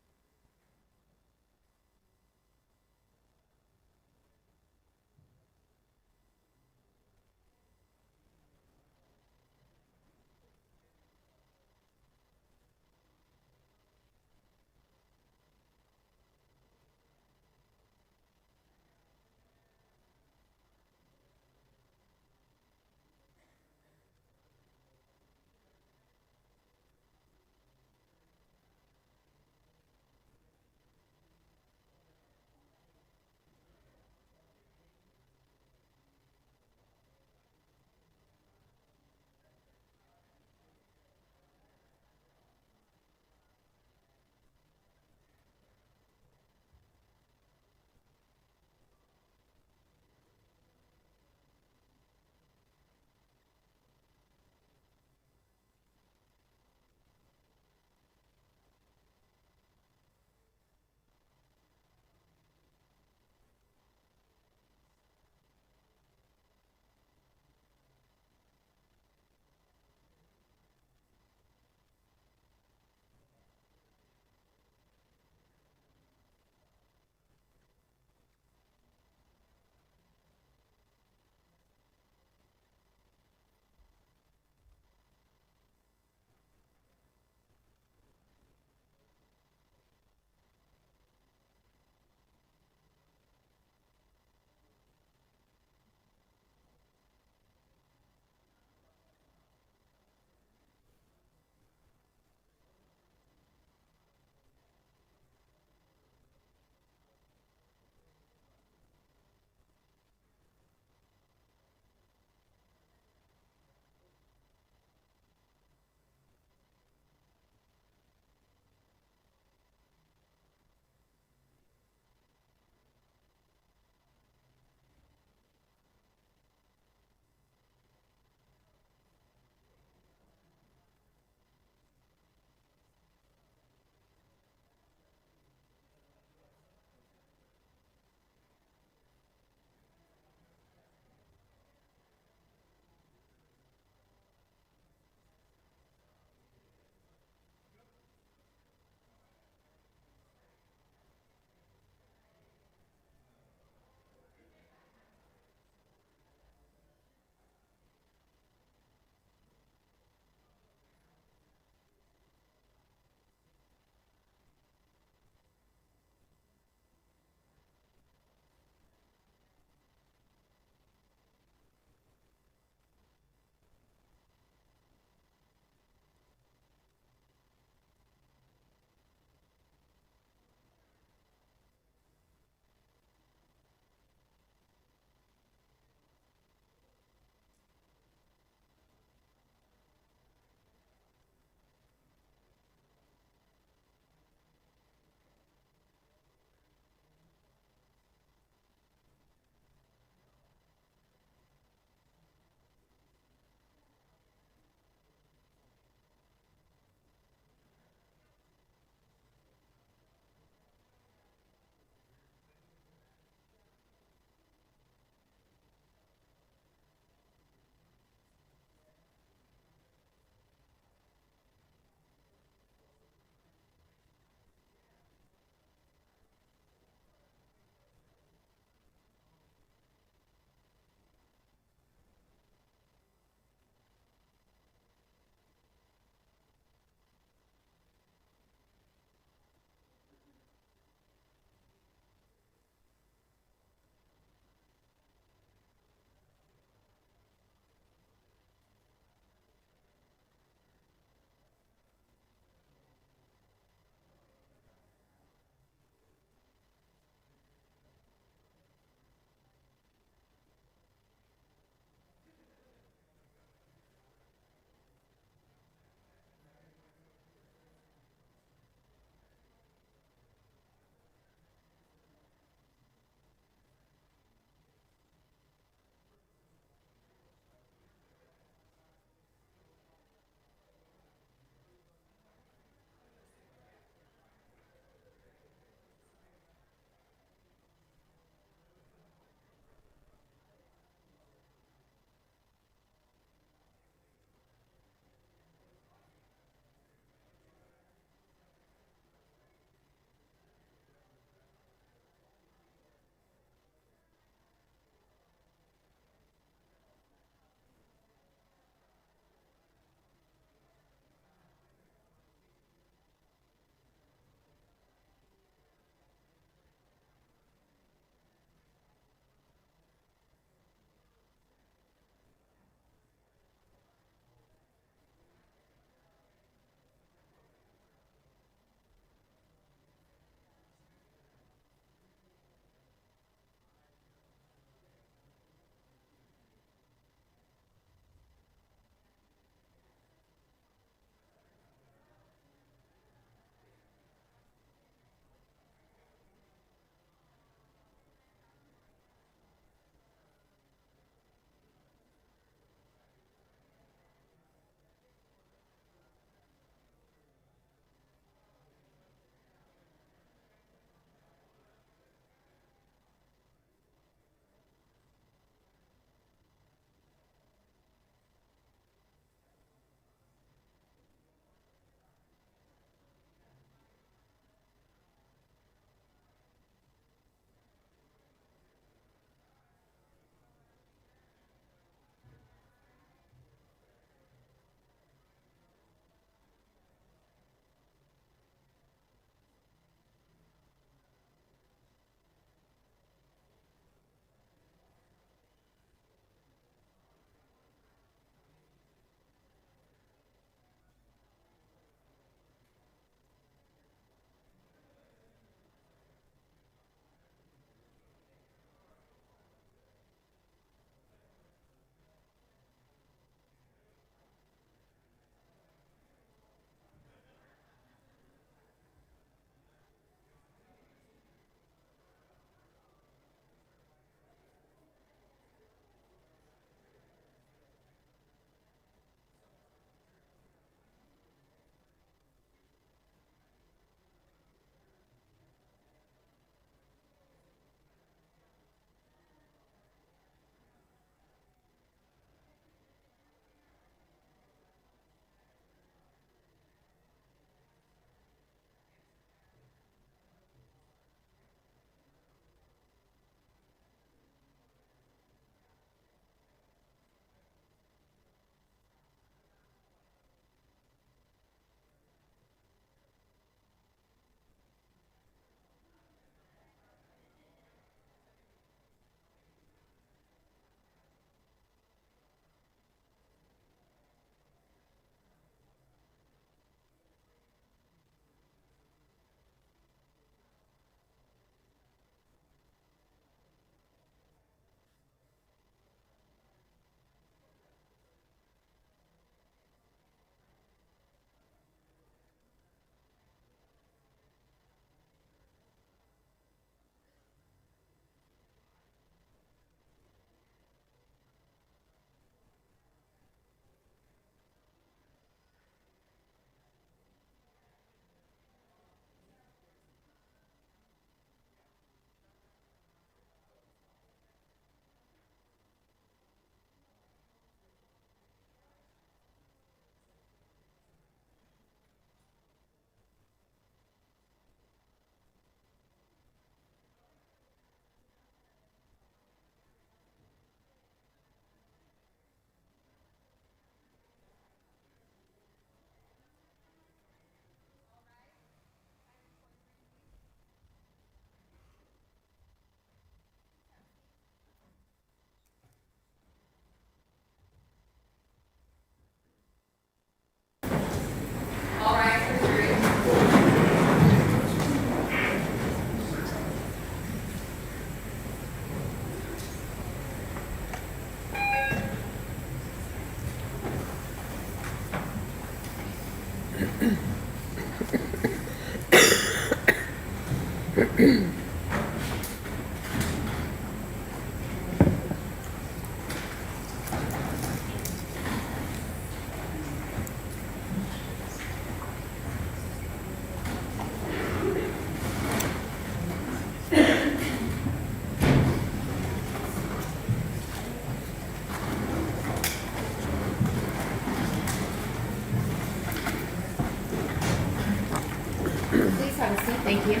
have a seat, thank you.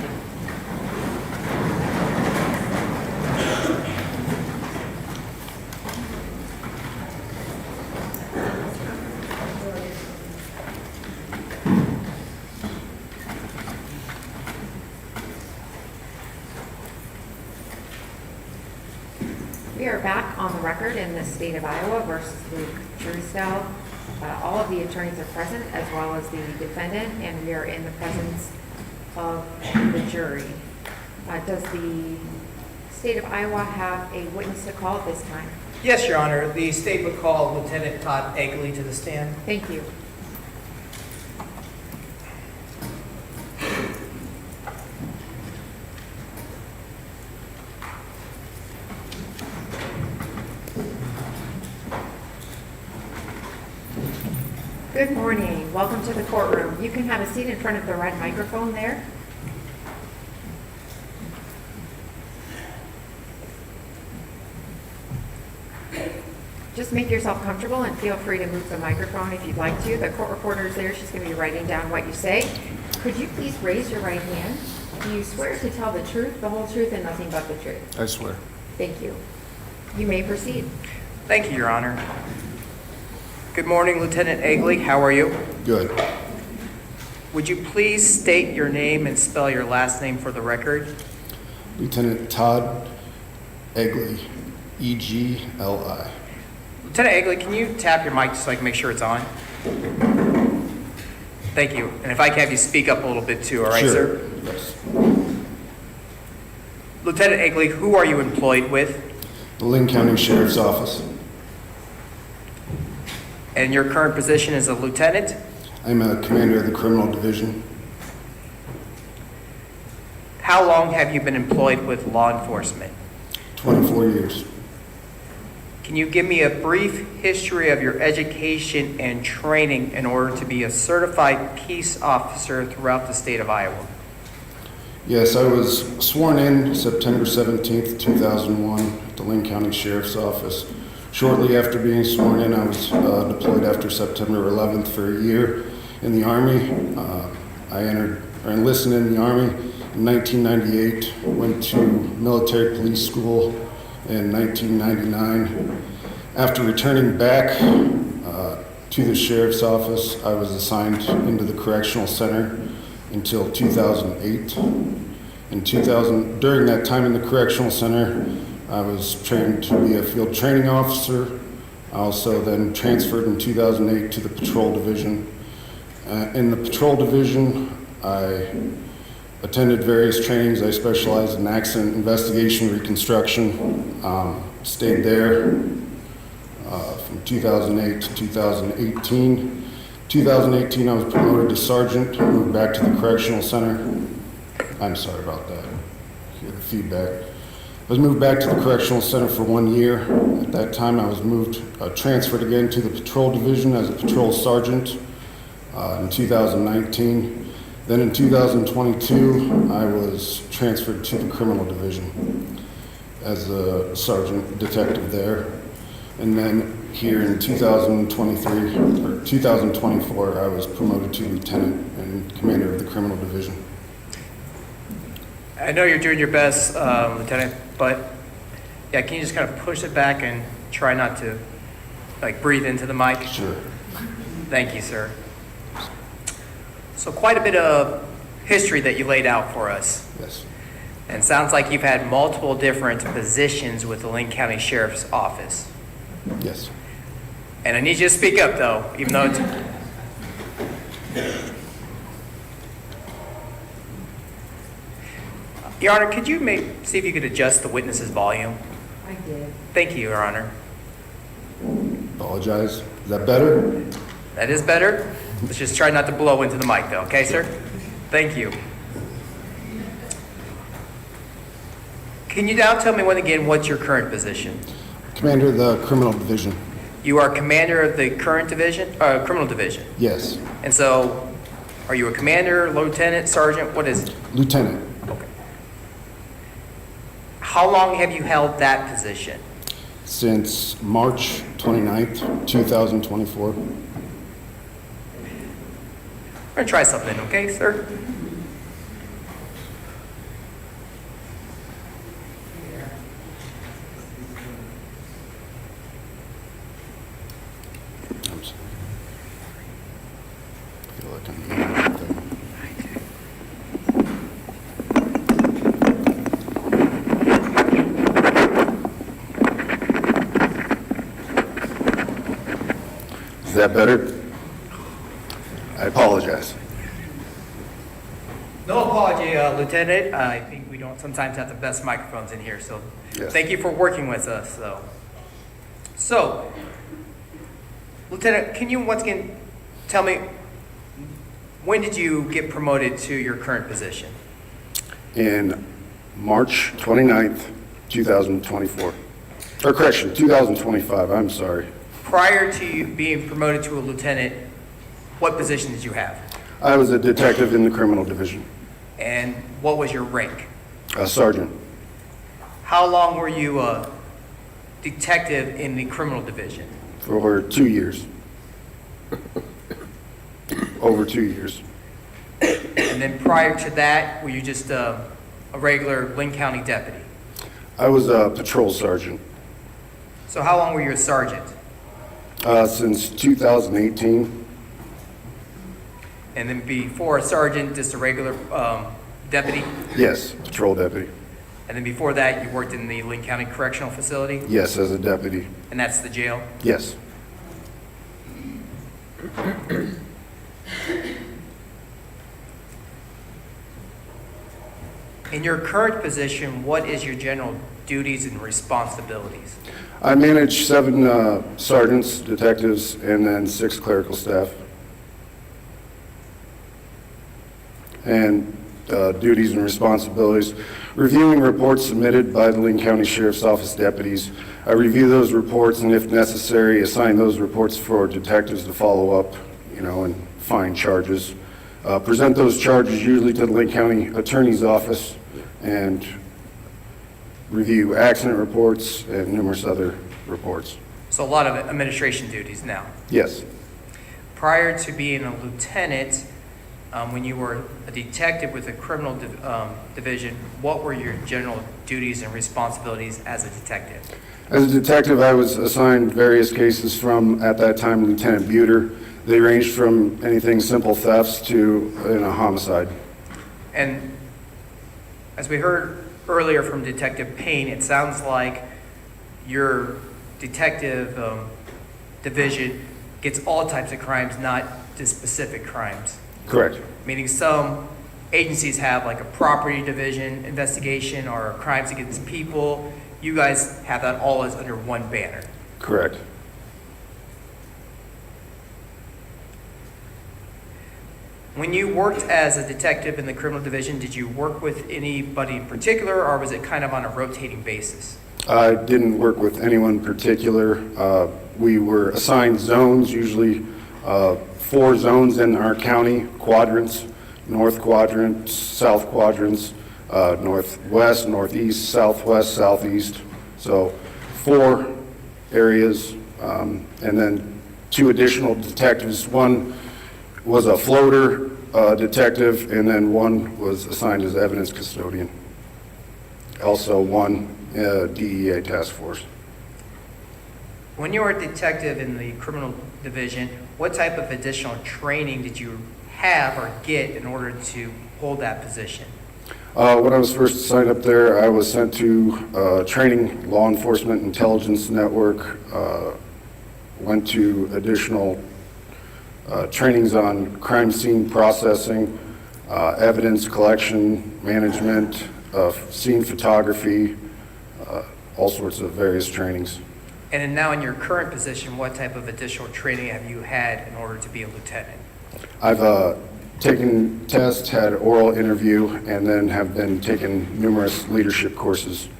We are back on the record in the state of Iowa versus Luke Truesdell. All of the attorneys are present, as well as the defendant, and we are in the presence of the jury. Does the state of Iowa have a witness to call at this time? Yes, Your Honor. The state would call Lieutenant Todd Egley to the stand. Thank you. Good morning. Welcome to the courtroom. You can have a seat in front of the red microphone there. Just make yourself comfortable and feel free to move the microphone if you'd like to. The court reporter is there. She's going to be writing down what you say. Could you please raise your right hand? Do you swear to tell the truth, the whole truth, and nothing but the truth? I swear. Thank you. You may proceed. Thank you, Your Honor. Good morning, Lieutenant Egley. How are you? Good. Would you please state your name and spell your last name for the record? Lieutenant Todd Egley, E-G-L-I. Lieutenant Egley, can you tap your mic just so I can make sure it's on? Thank you. And if I can have you speak up a little bit too, all right, Sure. sir? Yes. Lieutenant Egley, who are you employed with? The Linn County Sheriff's Office. And your current position is a lieutenant? I'm a commander of the criminal division. How long have you been employed with law enforcement? 24 years. Can you give me a brief history of your education and training in order to be a certified peace officer throughout the state of Iowa? Yes, I was sworn in September 17th, 2001 at the Linn County Sheriff's Office. Shortly after being sworn in, I was deployed after September 11th for a year in the Army. I enlisted in the Army in 1998, went to military police school in 1999. After returning back to the Sheriff's Office, I was assigned into the Correctional Center until 2008. During that time in the Correctional Center, I was trained to be a field training officer. I also then transferred in 2008 to the Patrol Division. In the Patrol Division, I attended various trainings. I specialized in accident investigation reconstruction. Stayed there from 2008 to 2018. 2018, I was promoted to sergeant, moved back to the Correctional Center. I'm sorry about that. Hear the feedback. I was moved back to the Correctional Center for 1 year. At that time, I was transferred again to the Patrol Division as a patrol sergeant in 2019. Then in 2022, I was transferred to the Criminal Division as a sergeant detective there. And then here in 2023, or 2024, I was promoted to lieutenant and commander of the Criminal Division. I know you're doing your best, Lieutenant, but yeah, can you just kind of push it back and try not to breathe into the mic? Sure. Thank you, sir. So quite a bit of history that you laid out for us. Yes. And it sounds like you've had multiple different positions with the Linn County Sheriff's Office. Yes. And I need you to speak up, though, even though it's... Your Honor, could you see if you could adjust the witness's volume? I did. Thank you, Your Honor. Apologize. Is that better? That is better. Let's just try not to blow into the mic, though, okay, sir? Thank you. Can you now tell me once again what's your current position? Commander of the Criminal Division. You are commander of the current division, criminal division. Yes. And so, are you a commander, lieutenant, sergeant? What is it? Lieutenant. Okay. How long have you held that position? Since March 29th, 2024. We're gonna try something, okay, sir? that better? I apologize. No apology, Lieutenant. I think we don't sometimes have the best microphones in here, so Yes. thank you for working with us, though. So, Lieutenant, can you once again tell me, when did you get promoted to your current position? In March 29th, 2024. Or correction, 2025, I'm sorry. Prior to you being promoted to a lieutenant, what position did you have? I was a detective in the criminal division, And what was your rank? a sergeant, How long were you a detective in the criminal division? for over 2 years. Over 2 years. And then prior to that, were you just a regular Linn County deputy? I was a patrol sergeant So how long were you a sergeant? since 2018. And then before a sergeant, just a regular deputy? Yes, patrol deputy. And then before that, you worked in the Linn County Correctional Facility? Yes, as a deputy. And that's the jail? Yes. In your current position, what is your general duties and responsibilities? I manage 7 sergeants, detectives, and then 6 clerical staff. And duties and responsibilities: reviewing reports submitted by the Linn County Sheriff's Office deputies. I review those reports, and if necessary, assign those reports for detectives to follow up, and find charges. Present those charges usually to the Linn County Attorney's Office, and review accident reports and numerous other reports. So a lot of administration duties now. Yes. Prior to being a lieutenant, when you were a detective with the criminal division, what were your general duties and responsibilities as a detective? As a detective, I was assigned various cases from, at that time, Lieutenant Buter. They ranged from anything simple thefts to a homicide. And as we heard earlier from Detective Payne, it sounds like your detective division gets all types of crimes, not just specific crimes. Correct. Meaning some agencies have like a property division investigation or crimes against people. You guys have that all as under one banner. Correct. When you worked as a detective in the criminal division, did you work with anybody in particular, or was it kind of on a rotating basis? I didn't work with anyone in particular. We were assigned zones, usually 4 zones in our county, quadrants: north quadrant, south quadrants, northwest, northeast, southwest, southeast. So 4 areas, and then 2 additional detectives. One was a floater detective, and then one was assigned as evidence custodian. Also 1 DEA task force. When you were a detective in the criminal division, what type of additional training did you have or get in order to hold that position? When I was first assigned up there, I was sent to training law enforcement intelligence network, went to additional trainings on crime scene processing, evidence collection, management, scene photography, all sorts of various trainings. And then now in your current position, what type of additional training have you had in order to be a lieutenant? I've taken tests, had oral interview, and then have been taking numerous leadership courses.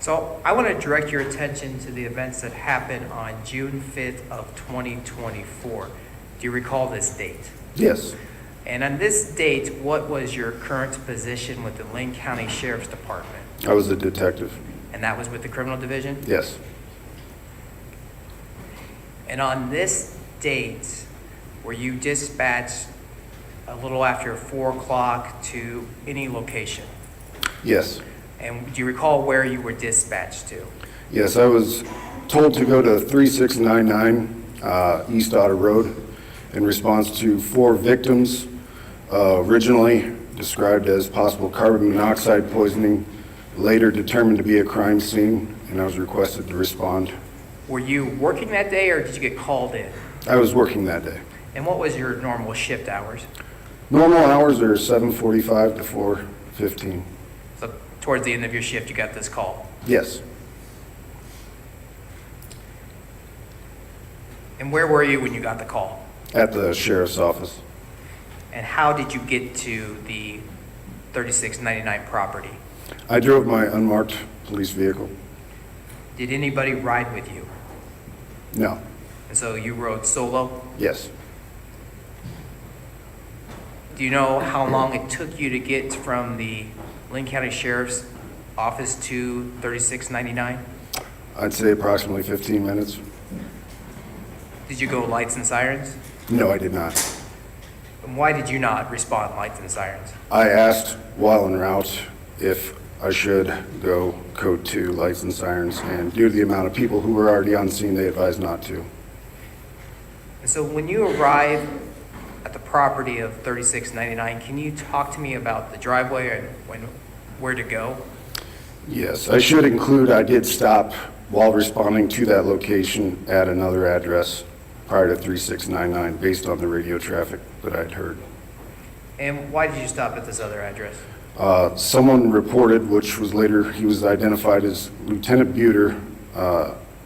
So I want to direct your attention to the events that happened on June 5th of 2024. Do you recall this date? Yes. And on this date, what was your current position with the Linn County Sheriff's Department? I was a detective. And that was with the criminal division? Yes. And on this date, were you dispatched a little after 4 o'clock to any location? Yes. And do you recall where you were dispatched to? Yes, I was told to go to 3699 East Otter Road in response to 4 victims, originally described as possible carbon monoxide poisoning, later determined to be a crime scene, and I was requested to respond. Were you working that day or did you get called in? I was working that day. And what was your normal shift hours? Normal hours are 7:45 to 4:15. So towards the end of your shift, you got this call. Yes. And where were you when you got the call? At the sheriff's office. And how did you get to the 3699 property? I drove my unmarked police vehicle. Did anybody ride with you? No. And so you rode solo? Yes. Do you know how long it took you to get from the Linn County Sheriff's Office to 3699? I'd say approximately 15 minutes. Did you go lights and sirens? No, I did not. And why did you not respond lights and sirens? I asked while en route if I should go code 2 lights and sirens, and due to the amount of people who were already on scene, they advised not to. And so when you arrive at the property of 3699, can you talk to me about the driveway and where to go? Yes, I should include I did stop while responding to that location at another address prior to 3699 based on the radio traffic that I'd heard. And why did you stop at this other address? Someone reported, which was later, he was identified as Lieutenant Buter,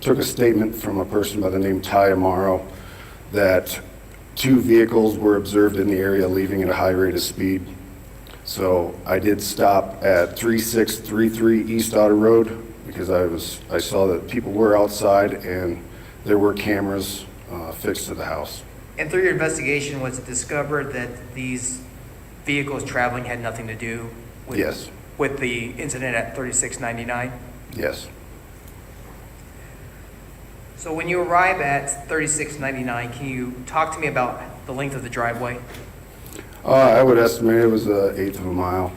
took a statement from a person by the name Ty Amaro that 2 vehicles were observed in the area leaving at a high rate of speed. So I did stop at 3633 East Otter Road because I saw that people were outside and there were cameras fixed to the house. And through your investigation, was it discovered that these vehicles traveling had nothing to do with, Yes. with the incident at 3699? Yes. So when you arrive at 3699, can you talk to me about the length of the driveway? I would estimate it was an eighth of a mile.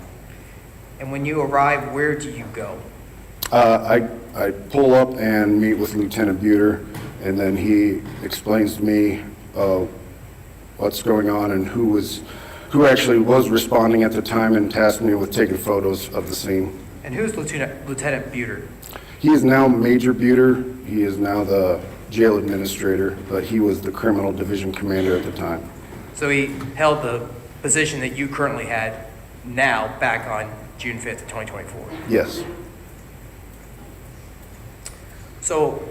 And when you arrive, where do you go? I pull up and meet with Lieutenant Buter, and then he explains to me what's going on and who actually was responding at the time and tasked me with taking photos of the scene. And who's Lieutenant Buter? He is now Major Buter. He is now the jail administrator, but he was the criminal division commander at the time. So he held the position that you currently had now back on June 5th of 2024. Yes. So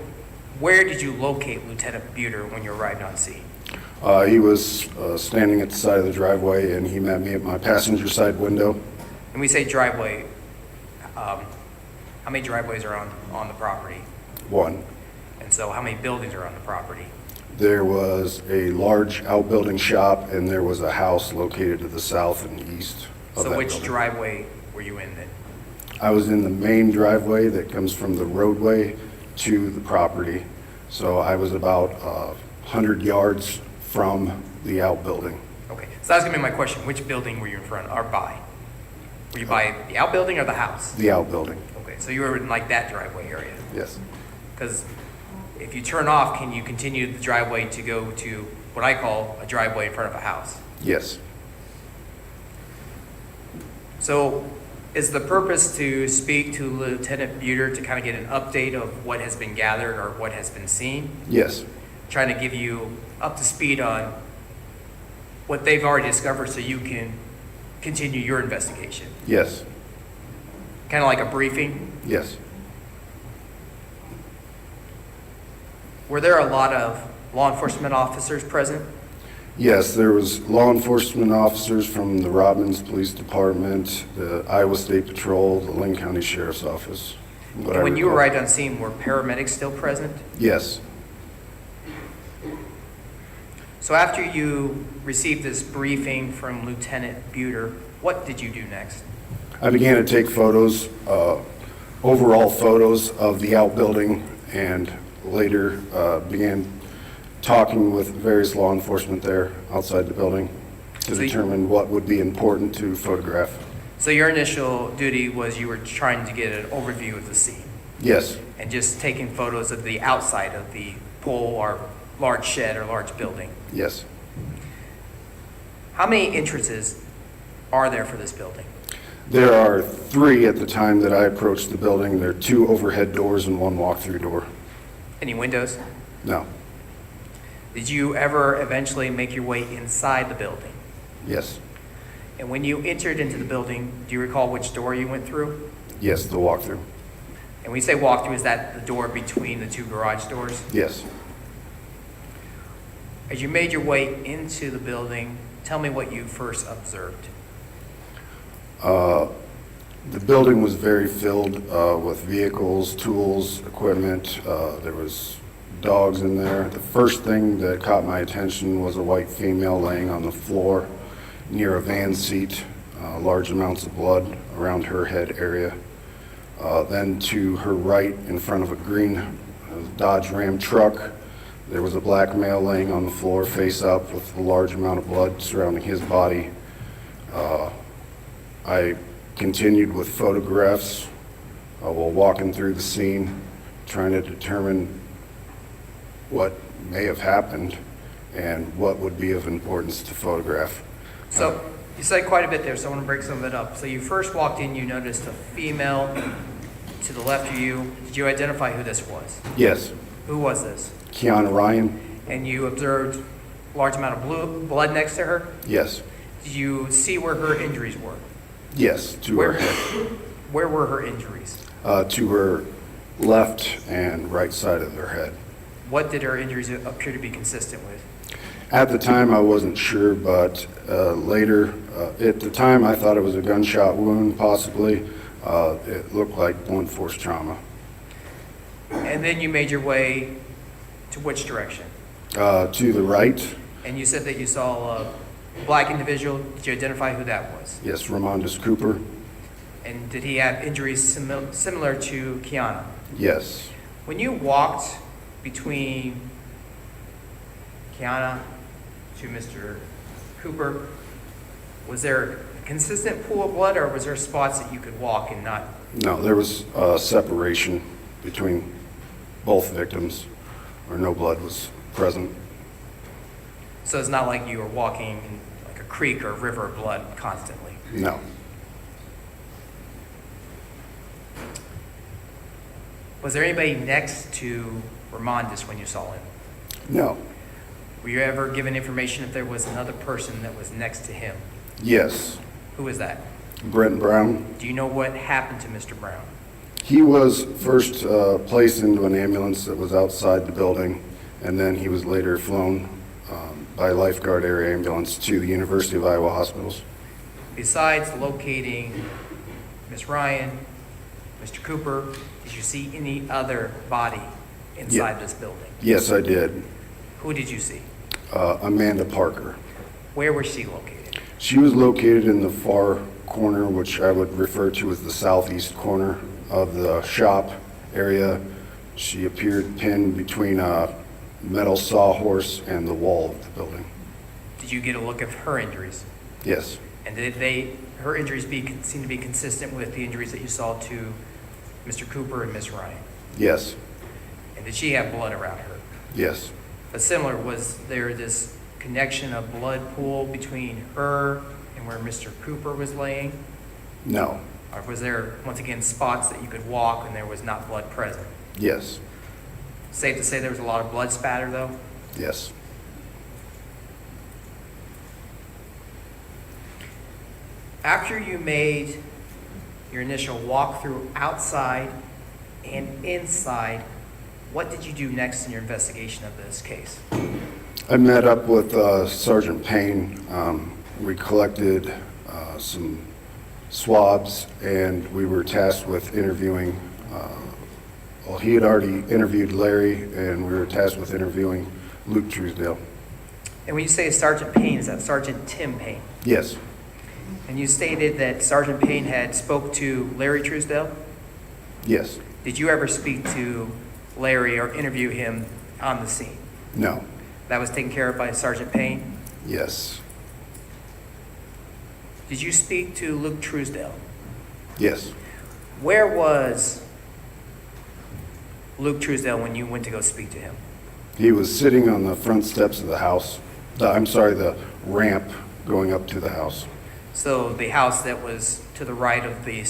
where did you locate Lieutenant Buter when you arrived on scene? He was standing at the side of the driveway, and he met me at my passenger side window. When we say driveway, how many driveways are on the property? 1. And so how many buildings are on the property? There was a large outbuilding shop, and there was a house located to the south and east of So that which building. driveway were you in then? I was in the main driveway that comes from the roadway to the property. So I was about 100 yards from the outbuilding. Okay, so that's gonna be my question. Which building were you in front or by? Were you by the outbuilding or the house? The outbuilding, Okay, so you were in like that driveway area? yes. Because if you turn off, can you continue the driveway to go to what I call a driveway in front of a house? Yes. So is the purpose to speak to Lieutenant Buter to kind of get an update of what has been gathered or what has been seen? Yes. Trying to give you up to speed on what they've already discovered so you can continue your investigation? Yes. Kind of like a briefing? Yes. Were there a lot of law enforcement officers present? Yes, there was law enforcement officers from the Robbins Police Department, the Iowa State Patrol, the Linn County Sheriff's Office. What I And when you recall. arrived on scene, were paramedics still present? Yes. So after you received this briefing from Lieutenant Buter, what did you do next? I began to take photos, overall photos of the outbuilding, and later began talking with various law enforcement there outside the building to So you- determine what would be important to photograph. So your initial duty was you were trying to get an overview of the scene Yes. and just taking photos of the outside of the pole or large shed or large building. Yes. How many entrances are there for this building? There are 3 at the time that I approached the building. There are 2 overhead doors and 1 walk-through door. Any windows? No. Did you ever eventually make your way inside the building? Yes. And when you entered into the building, do you recall which door you went through? Yes, the walkthrough. And when you say walkthrough, is that the door between the two garage doors? Yes. As you made your way into the building, tell me what you first observed. The building was very filled with vehicles, tools, equipment. There was dogs in there. The first thing that caught my attention was a white female laying on the floor near a van seat, large amounts of blood around her head area. Then to her right, in front of a green Dodge Ram truck, there was a black male laying on the floor face up with a large amount of blood surrounding his body. I continued with photographs while walking through the scene, trying to determine what may have happened and what would be of importance to photograph. So you said quite a bit there, so I want to break some of it up. So you first walked in, you noticed a female to the left of you. Did you identify who this was? Yes, Who was this? Kiana Ryan. And you observed a large amount of blood next to her? Yes, Did you see where her injuries were? yes, to Where, her head. where were her injuries? To her left and right side of her head. What did her injuries appear to be consistent with? At the time, I wasn't sure, but later, at the time, I thought it was a gunshot wound, possibly. It looked like blunt force trauma. And then you made your way to which direction? To the right, And you said that you saw a black individual. Did you identify who that was? yes, Ramondus Cooper. And did he have injuries similar to Kiana? Yes, When you walked between Kiana to Mr. Cooper, was there a consistent pool of blood, or was there spots that you could walk and not? no, there was separation between both victims, or no blood was present. So it's not like you were walking in like a creek or a river of blood constantly. No, Was there anybody next to Ramondus when you saw him? no, Were you ever given information if there was another person that was next to him? yes, Who was that? Brent Brown. Do you know what happened to Mr. Brown? He was first placed into an ambulance that was outside the building, and then he was later flown by lifeguard air ambulance to the University of Iowa hospitals. Besides locating Miss Ryan, Mr. Cooper, did you see any other body inside this building? Yes, I did. Who did you see? Amanda Parker. Where was she located? She was located in the far corner, which I would refer to as the southeast corner of the shop area. She appeared pinned between a metal sawhorse and the wall of the building. Did you get a look at her injuries? Yes, And did her injuries seem to be consistent with the injuries that you saw to Mr. Cooper and Miss Ryan? yes, And did she have blood around her? yes, But similar, was there this connection of blood pool between her and where Mr. Cooper was laying? no, Or was there, once again, spots that you could walk and there was not blood present? yes, Safe to say there was a lot of blood spatter, though? yes. After you made your initial walkthrough outside and inside, what did you do next in your investigation of this case? I met up with Sergeant Payne. We collected some swabs, and we were tasked with interviewing, well, he had already interviewed Larry, and we were tasked with interviewing Luke Truesdell. And when you say Sergeant Payne, is that Sergeant Tim Payne? Yes, And you stated that Sergeant Payne had spoke to Larry Truesdell? yes, Did you ever speak to Larry or interview him on the scene? no, That was taken care of by Sergeant Payne? yes, Did you speak to Luke Truesdell? yes. Where was Luke Truesdell when you went to go speak to him? He was sitting on the front steps of the house, the ramp going up to the house. So the house that was to the right of the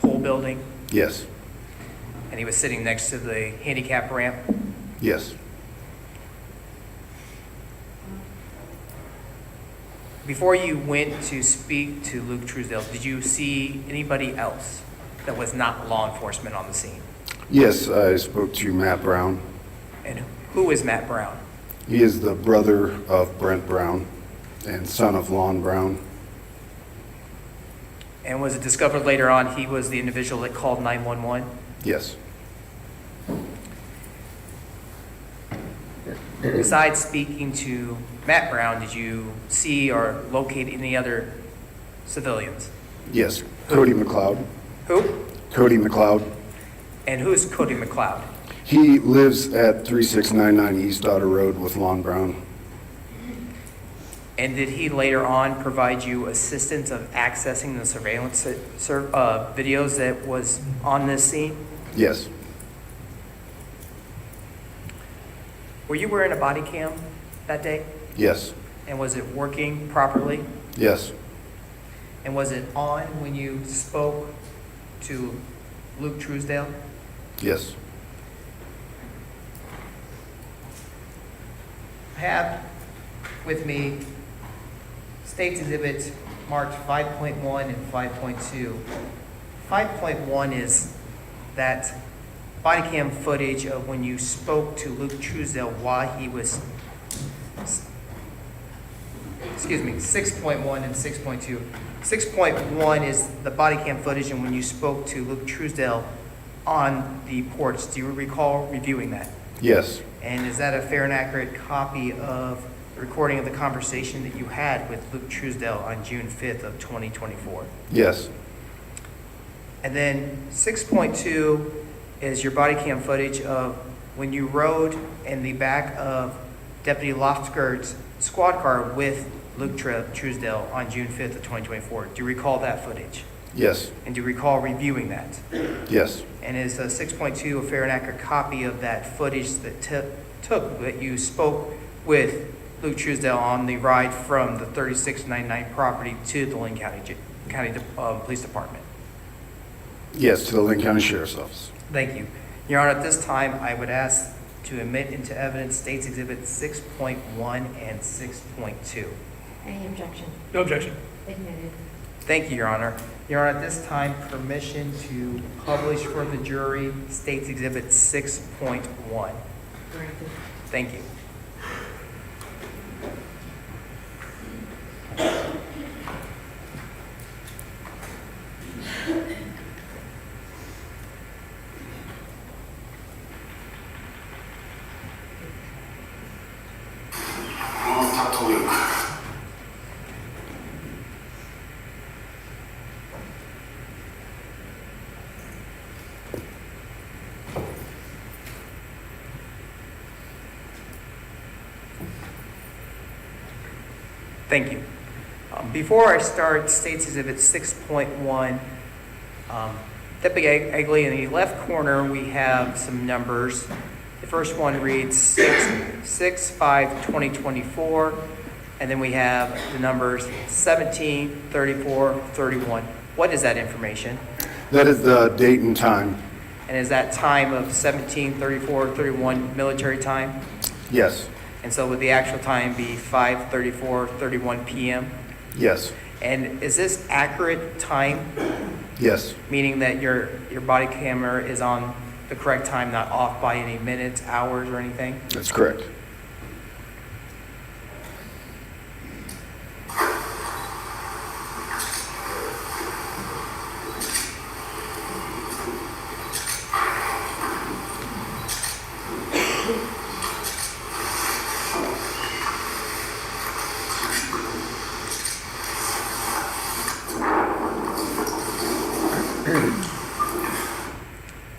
pole building, Yes, and he was sitting next to the handicap ramp? yes, Before you went to speak to Luke Truesdell, did you see anybody else that was not law enforcement on the scene? Yes, I spoke to Matt Brown. And who is Matt Brown? He is the brother of Brent Brown and son of Lon Brown. And was it discovered later on he was the individual that called 911? Yes. Besides speaking to Matt Brown, did you see or locate any other civilians? Yes. Cody McLeod. Who? Cody McLeod. And who is Cody McLeod? He lives at 3699 East Otter Road with Lon Brown. And did he later on provide you assistance of accessing the surveillance videos that was on this scene? Yes. Were you wearing a body cam that day? Yes. And was it working properly? Yes. And was it on when you spoke to Luke Truesdell? Yes. I have with me State's Exhibits marked 5.1 and 5.2. 5.1 is that body cam footage of when you spoke to Luke Truesdell while he was, 6.1 and 6.2. 6.1 is the body cam footage and when you spoke to Luke Truesdell on the porch. Do you recall reviewing that? Yes. And is that a fair and accurate copy of the recording of the conversation that you had with Luke Truesdell on June 5th of 2024? Yes. And then 6.2 is your body cam footage of when you rode in the back of Deputy Loftskirt's squad car with Luke Truesdell on June 5th of 2024. Do you recall that footage? Yes. And do you recall reviewing that? Yes. And is 6.2 a fair and accurate copy of that footage that that you spoke with Luke Truesdell on the ride from the 3699 property to the Linn County Police Department? Yes, to the Linn County Sheriff's Office. Thank you. Your Honor, at this time, I would ask to admit into evidence State's Exhibit 6.1 and 6.2. Any objection? No objection. Admitted. Thank you, Your Honor. Your Honor, at this time, permission to publish for the jury State's Exhibit 6.1. Granted. Thank you. I'll talk to Luke. Thank you. Before I start State's Exhibit 6.1, Deputy Egley, in the left corner, we have some numbers. The first one reads 6/5/2024, and then we have the numbers 17, 34, 31. What is that information? That is the date and time. And is that time of 17, 34, 31 military time? Yes. And so would the actual time be 5:34, 31 p.m.? Yes. And is this accurate time, Yes. meaning that your body camera is on the correct time, not off by any minutes, hours, or anything? That's correct.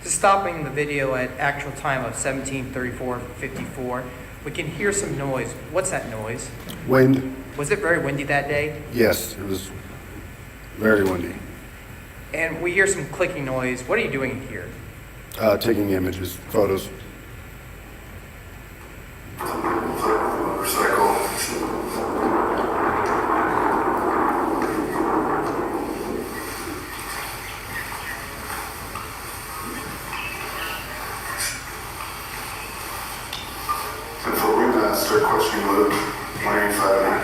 Just stopping the video at actual time of 17:34:54, we can hear some noise. What's that noise? Wind? Was it very windy that day? Yes, it was very windy. And we hear some clicking noise. What are you doing here? Taking images, photos. Motorcycle. So we're gonna start questioning Luke, 185.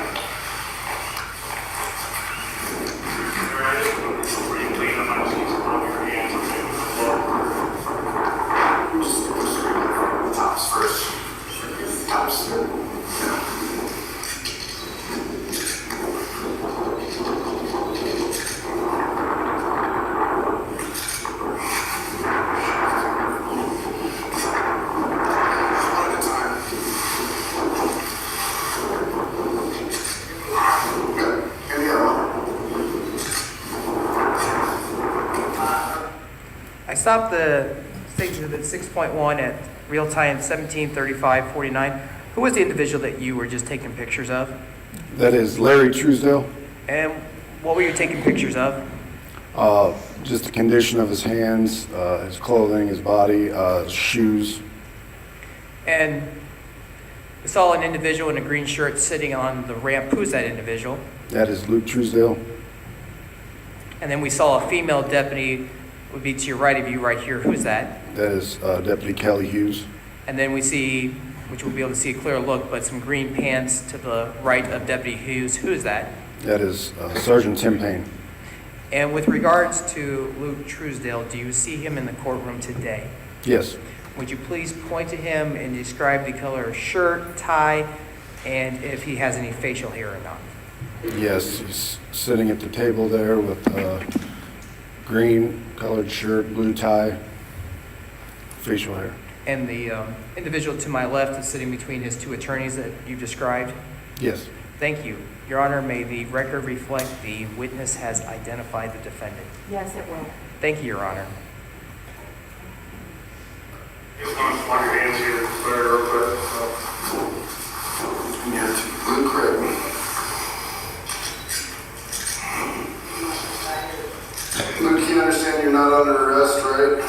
stopped the State Exhibit 6.1 at real time 17:35:49. Who was the individual that you were just taking pictures of? That is Larry Truesdell. And what were you taking pictures of? Just the condition of his hands, his clothing, his body, his shoes. And we saw an individual in a green shirt sitting on the ramp. Who's that individual? That is Luke Truesdell. And then we saw a female deputy, would be to your right of you right here. Who's that? That is Deputy Kelly Hughes. And then we see, which we'll be able to see a clear look, but some green pants to the right of Deputy Hughes. Who is that? That is Sergeant Tim Payne. And with regards to Luke Truesdell, do you see him in the courtroom today? Yes. Would you please point to him and describe the color of shirt, tie, and if he has any facial hair or not? Yes, he's sitting at the table there with green colored shirt, blue tie, facial hair. And the individual to my left is sitting between his two attorneys that you described? Yes. Thank you. Your Honor, may the record reflect the witness has identified the defendant. Yes, it will. Thank you, Your Honor. Just want to plug your hands here to clear real quick. Yeah, Luke Craig. Luke, you understand you're not under arrest, right?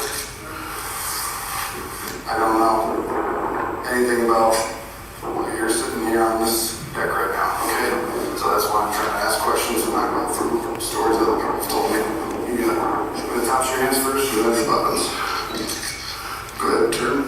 I don't know anything about why you're sitting here on this deck right now, okay? So that's why I'm trying to ask questions and not go through stories other people have told me. You gonna touch your hands first, you have your buttons. Go ahead, turn.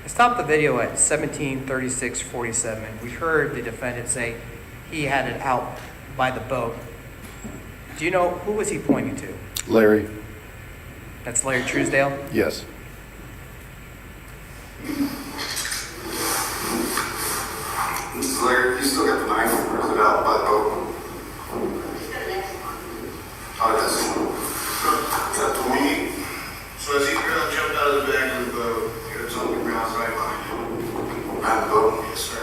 Stop the video at 17:36:47. We heard the defendant say he had it out by the boat. Do you know, who was he pointing to? Larry. That's Larry Truesdale? Yes. This is Larry. You still got the knife, or is it out by the boat? Oh, it is. Is that the one? So as he jumped out of the back of the boat, it's on the ground right behind him. Behind the boat? Yes, sir.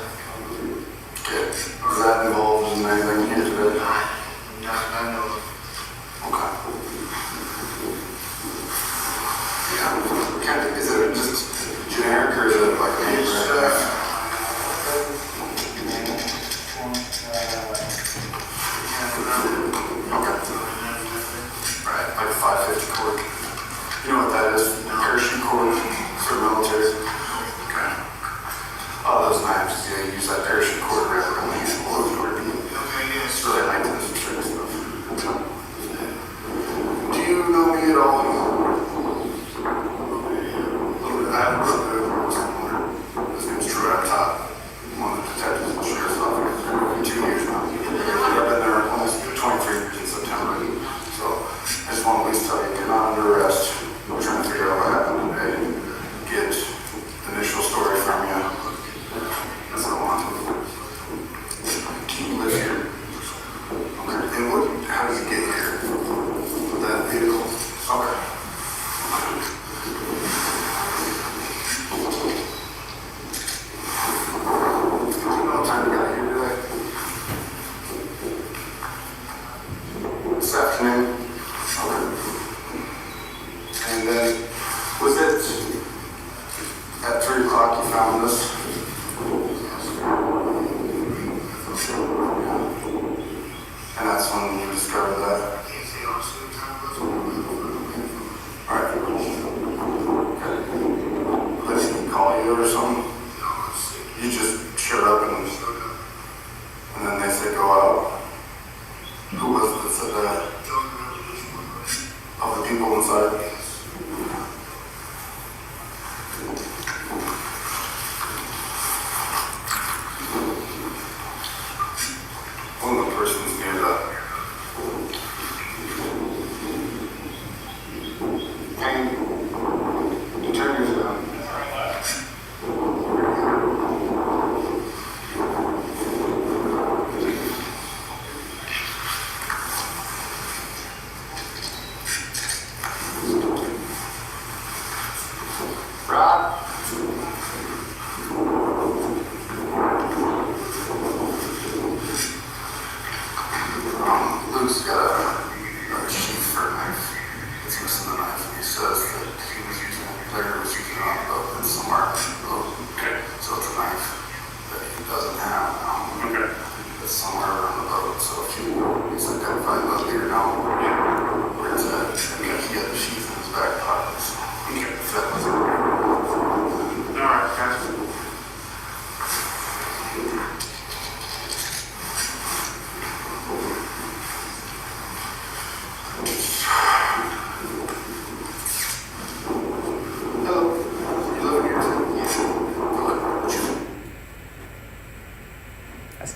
Okay. Is that involved in anything here today? I know. Okay. Yeah. Kind of, is it just generic or is it like a name brand? Right, like a 550 cord. You know what that is? Parachute cord for the military. Okay. Oh, those knives, yeah, you use that parachute cord to wrap around the handle of the cord. Okay, yes. It's really like this and certain stuff. Do you know me at all? I have a brother. His name's True up top. One of the detectives in the sheriff's office for 2 years now. I've been there almost 23 years in September. So I just want to at least tell you, you're not under arrest. We're trying to figure out what happened today. Get initial story from you. That's what I want. Do you live here? Okay. And how did you get here? With that vehicle? Okay. Do you know what time you got here today? This afternoon? Okay. And then, was it at 3 o'clock you found this? And that's when you discovered that? Alright. Okay. Did he call you or something? You just showed up and then they said go out. Who was it that said that? Of the people inside? One of the persons near that. Payne, you turn yours down.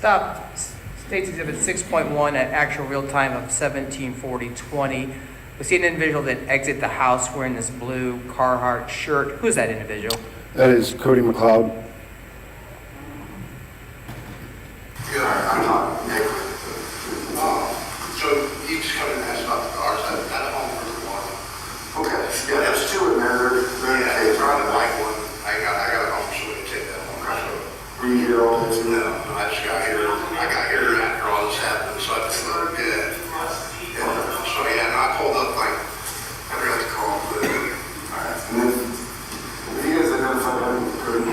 stopped State's Exhibit 6.1 at actual real time of 17:40:20. We see an individual that exit the house wearing this blue Carhartt shirt. Who's that individual? That is Cody McLeod. Yeah, I'm not Egley. So you just come in and ask about the cars at home for the morning. Okay, yeah, there's two in there. They're in the case. Trying to like one. I got a home, so we can take that one. So, were you here all day? No, I just got here. I got here after all this happened, so I feel good. Yeah. So yeah, and I pulled up like I forgot to call, but all right. And then if you guys identify that, good.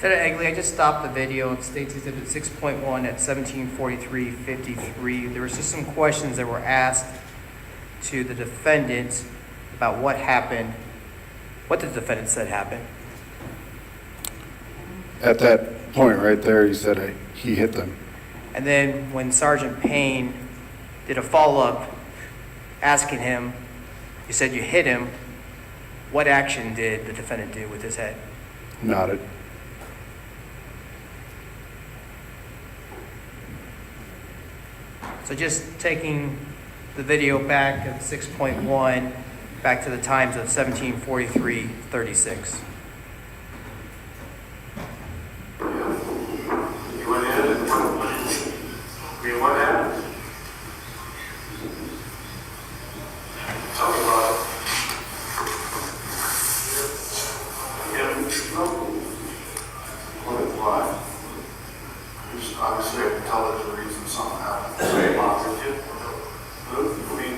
Lieutenant Egley, I just stopped the video of State's Exhibit 6.1 at 17:43:53. There was just some questions that were asked to the defendant about what happened, what the defendant said happened. At that point right there, he said he hit them. And then when Sergeant Payne did a follow-up asking him, you said you hit him, what action did the defendant do with his head? Nodded. So just taking the video back of 6.1 back to the times of 17:43:36. You went in and what happened? Tell me about it. Why? Obviously, I can tell there's a reason something happened. Say, Bob, did you? I mean,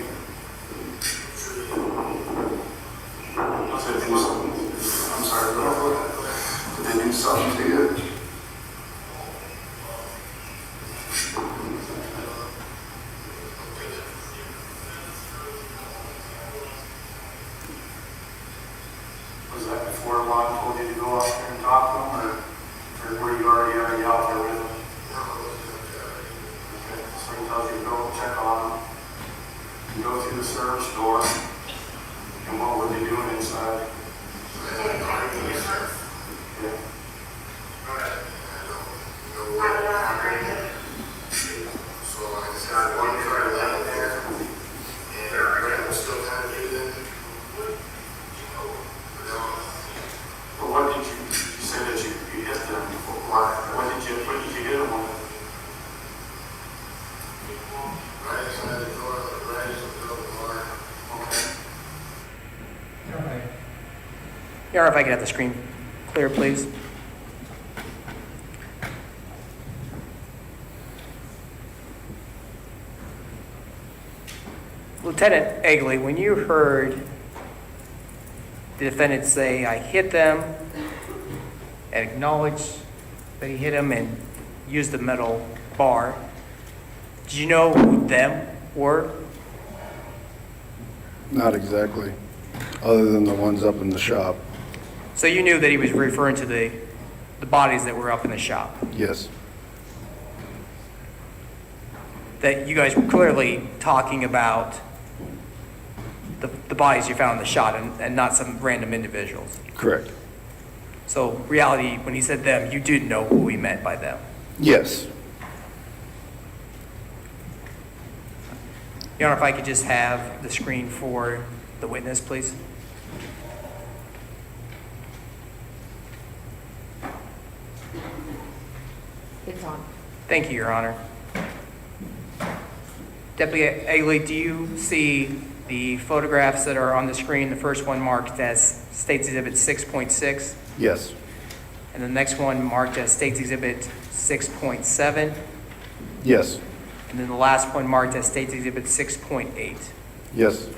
substantive. Was that before Lon told you to go out there and talk to him, or were you already out there with him? Okay, so he tells you to go check on him, you go through the service door, and what were they doing inside? Yeah. So I just got one car down there, and I was still kind of getting in. But what did you say that you hit them? Why? What did you hit them with? Right inside the door, right as the door. Okay. Your Honor, if I could have the screen clear, please. Lieutenant Egley, when you heard the defendant say, "I hit them," and acknowledge that he hit him and used the metal bar, did you know who them were? Not exactly, other than the ones up in the shop. So you knew that he was referring to the bodies that were up in the shop? Yes, That you guys were clearly talking about the bodies you found in the shop and not some random individuals? correct. So reality, when he said them, you did know who he meant by them? Yes, Your Honor, if I could just have the screen for the witness, please. It's on. Thank you, Your Honor. Deputy Egley, do you see the photographs that are on the screen? The first one marked as State's Exhibit 6.6, yes, and the next one marked as State's Exhibit 6.7, yes, and then the last one marked as State's Exhibit 6.8. yes,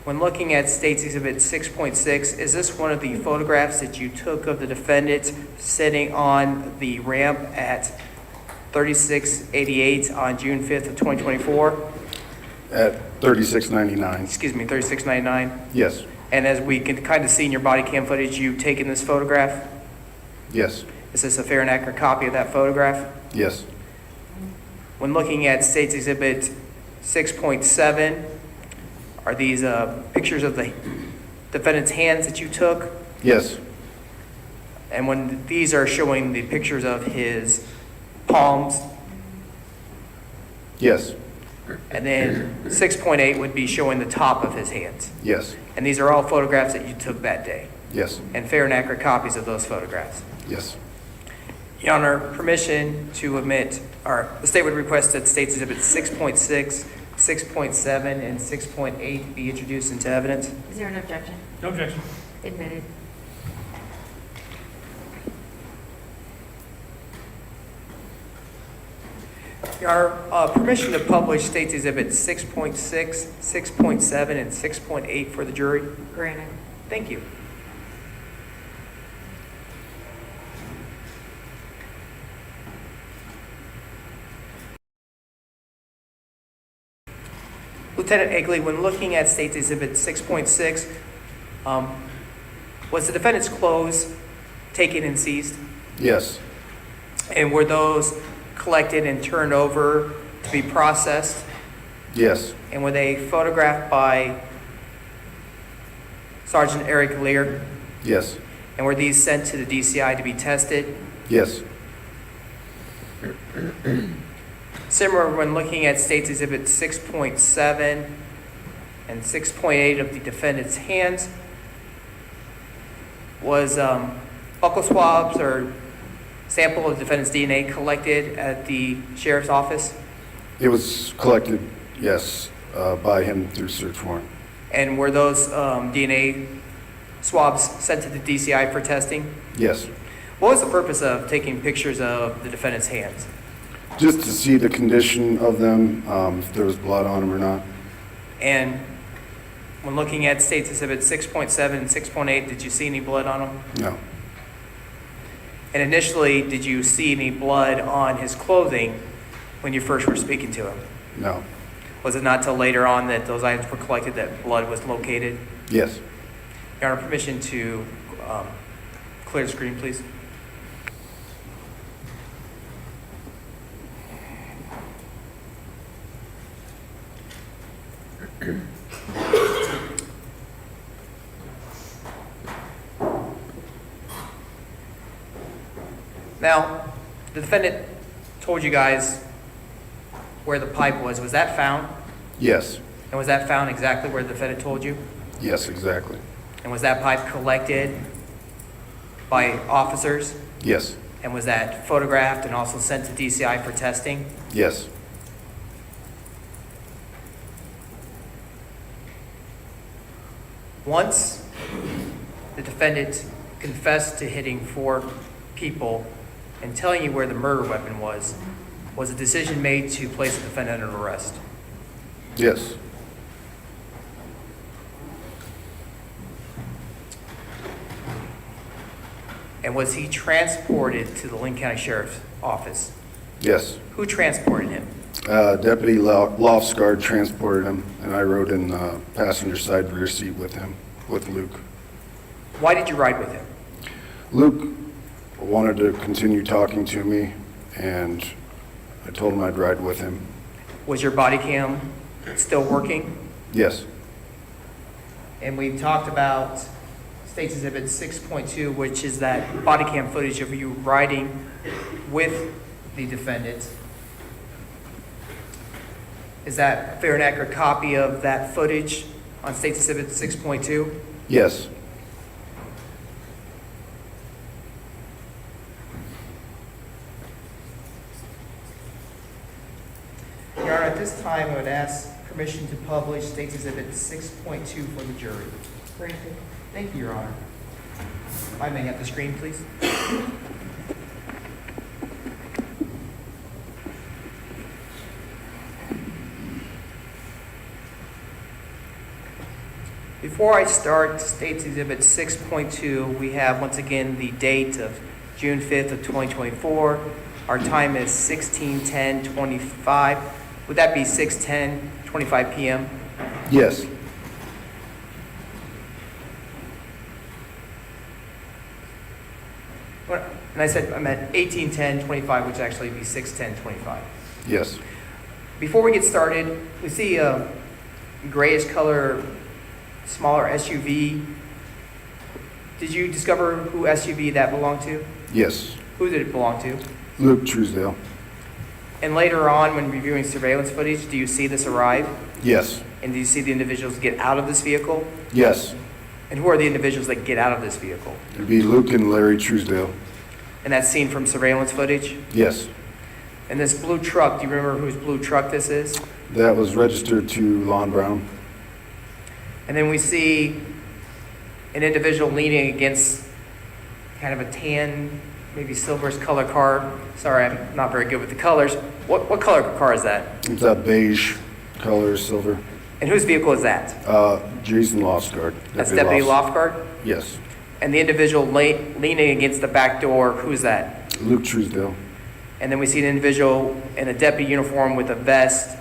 When looking at State's Exhibit 6.6, is this one of the photographs that you took of the defendant sitting on the ramp at 3688 on June 5th of 2024? at 3699, Excuse me, 3699? yes, And as we can kind of see in your body cam footage, you've taken this photograph? yes, Is this a fair and accurate copy of that photograph? yes, When looking at State's Exhibit 6.7, are these pictures of the defendant's hands that you took? yes, And when these are showing the pictures of his palms, yes, and then 6.8 would be showing the top of his hands. yes, And these are all photographs that you took that day, yes, and fair and accurate copies of those photographs. yes, Your Honor, permission to admit, or the state would request that State's Exhibit 6.6, 6.7, and 6.8 be introduced into evidence. Is there an objection? No objection. Admitted. Your Honor, permission to publish State's Exhibit 6.6, 6.7, and 6.8 for the jury. Granted. Thank you. Lieutenant Egley, when looking at State's Exhibit 6.6, was the defendant's clothes taken and seized? yes, And were those collected and turned over to be processed? yes, And were they photographed by Sergeant Eric Lear? yes, And were these sent to the DCI to be tested? yes, Similar, when looking at State's Exhibit 6.7 and 6.8 of the defendant's hands, was buccal swabs or sample of defendant's DNA collected at the sheriff's office? it was collected, yes, by him through search warrant, And were those DNA swabs sent to the DCI for testing? yes, What was the purpose of taking pictures of the defendant's hands? just to see the condition of them, if there was blood on them or not, And when looking at State's Exhibit 6.7 and 6.8, did you see any blood on them? no, And initially, did you see any blood on his clothing when you first were speaking to him? No. Was it not till later on that those items were collected that blood was located? Yes. Your Honor, permission to clear the screen, please. Now, the defendant told you guys where the pipe was. Was that found? Yes. And was that found exactly where the defendant told you? Yes, exactly. And was that pipe collected by officers? Yes. And was that photographed and also sent to DCI for testing? Yes. Once the defendant confessed to hitting 4 people and telling you where the murder weapon was a decision made to place the defendant under arrest? Yes. And was he transported to the Linn County Sheriff's Office? Yes. Who transported him? Deputy Lofsgaard transported him, and I rode in the passenger side rear seat with him, with Luke. Why did you ride with him? Luke wanted to continue talking to me, and I told him I'd ride with him. Was your body cam still working? Yes. And we talked about State's Exhibit 6.2, which is that body cam footage of you riding with the defendant. Is that a fair and accurate copy of that footage on State's Exhibit 6.2? Yes. Your Honor, at this time, I would ask permission to publish State's Exhibit 6.2 for the jury. Granted. Thank you, Your Honor. If I may have the screen, please. Before I start State's Exhibit 6.2, we have once again the date of June 5th of 2024. Our time is 16:10:25. Would that be 6:10:25 p.m.? Yes. And I said I'm at 18:10:25, which actually would be 6:10:25. Yes. Before we get started, we see a grayish color, smaller SUV. Did you discover who SUV that belonged to? Yes. Who did it belong to? Luke Truesdell. And later on, when reviewing surveillance footage, do you see this arrive? Yes. And do you see the individuals get out of this vehicle? Yes. And who are the individuals that get out of this vehicle? It'd be Luke and Larry Truesdell. And that's seen from surveillance footage? Yes. And this blue truck, do you remember whose blue truck this is? That was registered to Lon Brown. And then we see an individual leaning against kind of a tan, maybe silverish color car. Sorry, I'm not very good with the colors. What color car is that? It's a beige color, silver. And whose vehicle is that? Jason Lofsgaard. That's Deputy Lofsgaard? Yes. And the individual leaning against the back door, who's that? Luke Truesdell. And then we see an individual in a deputy uniform with a vest,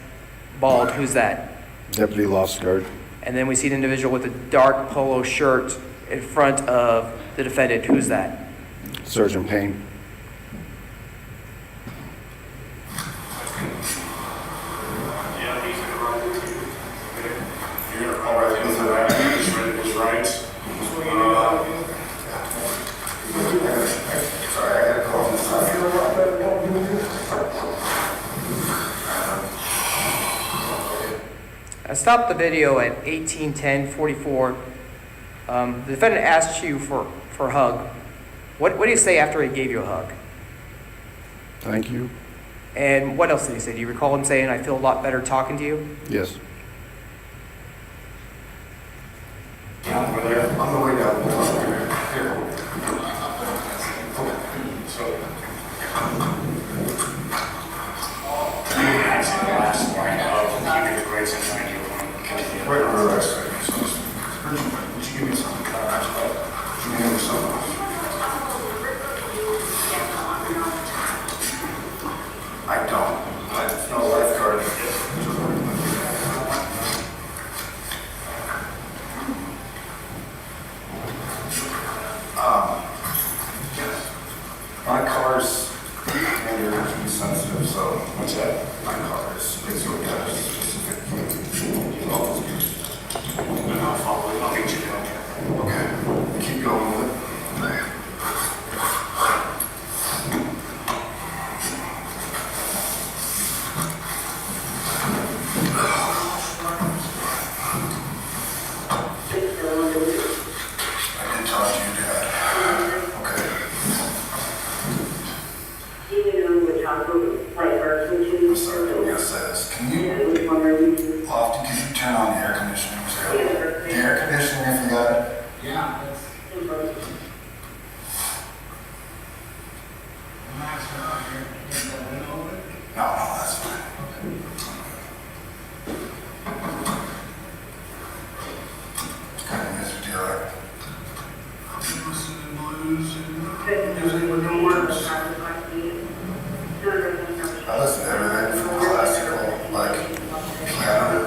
bald, who's that? Deputy Lofsgaard. And then we see an individual with a dark polo shirt in front of the defendant, who's that? Sergeant Payne. Yeah, he's gonna run into you. Okay? You're gonna call right into that, just read his rights. Sorry, I gotta call this time. I stopped the video at 18:10:44. The defendant asked you for a hug. What did he say after he gave you a hug? Thank you. And what else did he say? Do you recall him saying, "I feel a lot better talking to you"? Yes. Yeah, over there. On the way down. Here. So. Actually, the last one of giving the grades and trying to right. Would you give me some? Give me some. So, what's that? My car is basically got a specific. And I'll follow it, I'll get you down here. Okay, keep going with it. I did talk to your dad. Okay. I'm sorry, I'm gonna say this. Can you, often, can you turn on the air conditioning? The air conditioning, if you got it? Yeah, that's. No, that's fine. Kind of music do you like? I listen to blues and music with no words. I listen to everything from classical, like piano,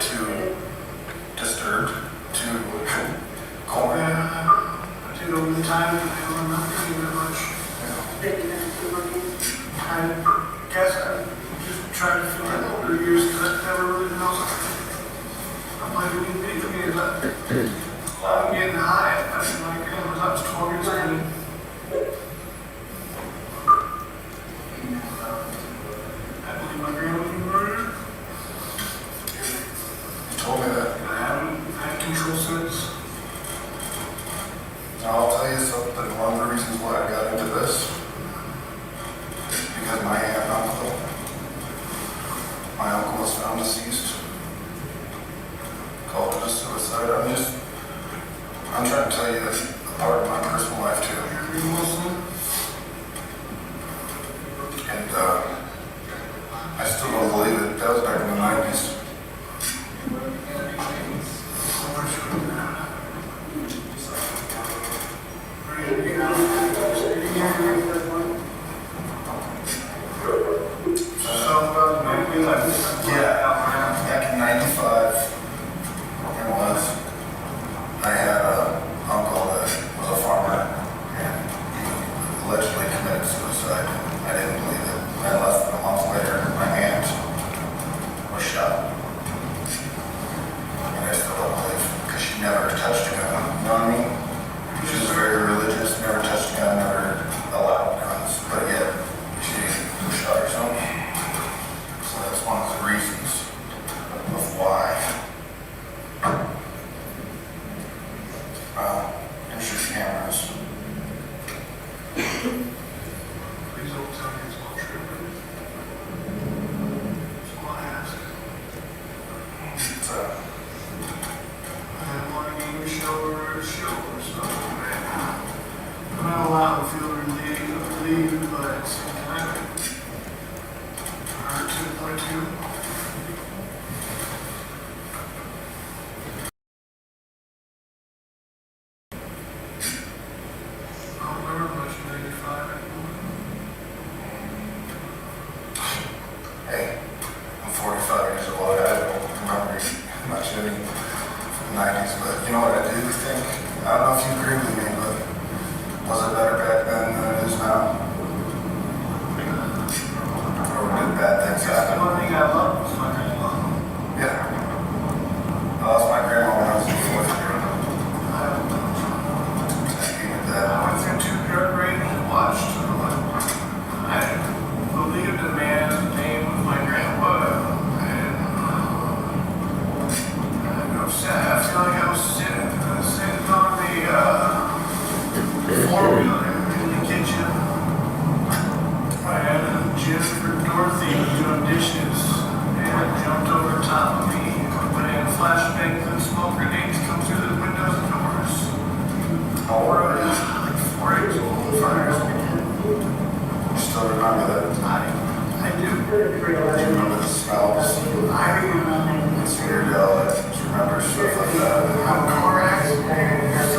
to disturbed, to corn. I did over the time, I'm not thinking that much. I guess I'm just trying to feel like older years because I've never really known. I'm like, when you think of me, I'm getting high. I feel like I was 12 years old. I believe my grandma was murdered. You told me that. I haven't had control since. Now, I'll tell you something, one of the reasons why I got into this, because my aunt and my uncle was found deceased, called it a suicide. I'm trying to tell you a part of my personal life too. Are you Muslim? And I still don't believe it. That was back in the 90s. Yeah, back in 95, it was. I had an uncle that was a farmer, and he allegedly committed suicide. I didn't believe it. And less than a month later, my aunt was shot. And I still don't believe, because she never touched a gun. You know what I mean? She was very religious, never touched a gun, never allowed guns, but yet she shot herself. So that's one of the reasons of why. There's your cameras. Please don't tell me it's not true. That's all I ask. It's, I had one game show or something, man. I'm not allowed to feel relieved, but at the same time, hard to point to. I don't remember much in 95 anymore. hey, I'm 45 years old. I don't remember much of it from the 90s, but you know what I do think? I don't know if you agree with me, but was it better back then than it is now? Or did bad things That's the happen? one thing I love was my grandma. Yeah. I lost my grandma when I was in 4th grade. I don't know. I hated I that. went through 2 drug raids and watched. I believed a man's name was my grandpa. And I feel like I was sitting on the 4-wheeler in the kitchen. And Jennifer Dorothy was doing dishes and jumped over top of me. Went in flashbangs and smoke grenades come through the windows and doors. How old are you? Like 4 years old, 5 years old. You still remember that? I do. Do you remember the smells? It's weird how I remember stuff like that. How car accidents,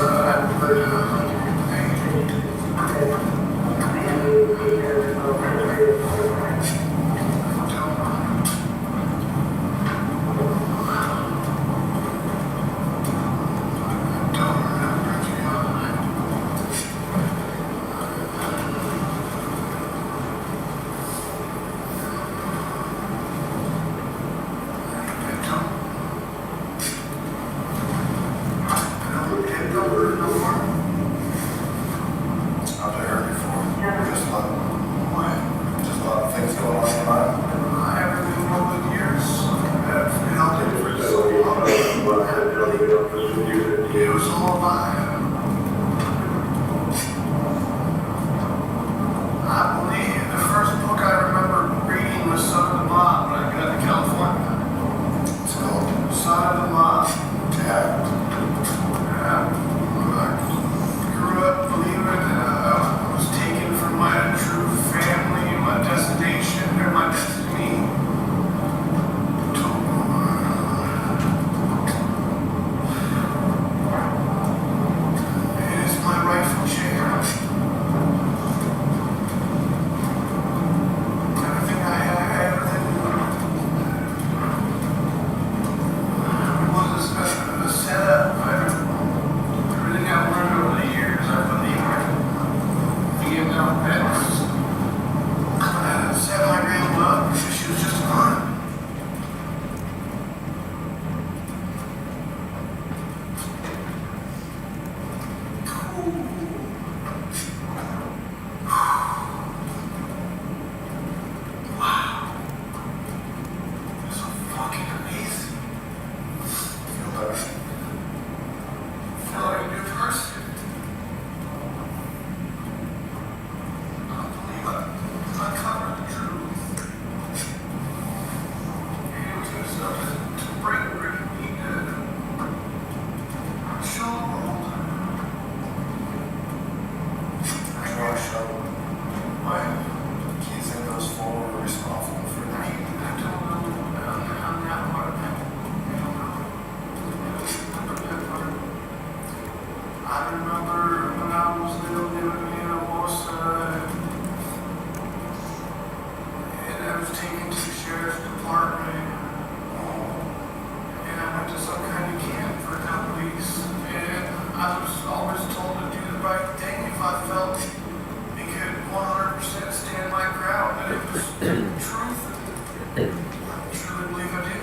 truly believe I did.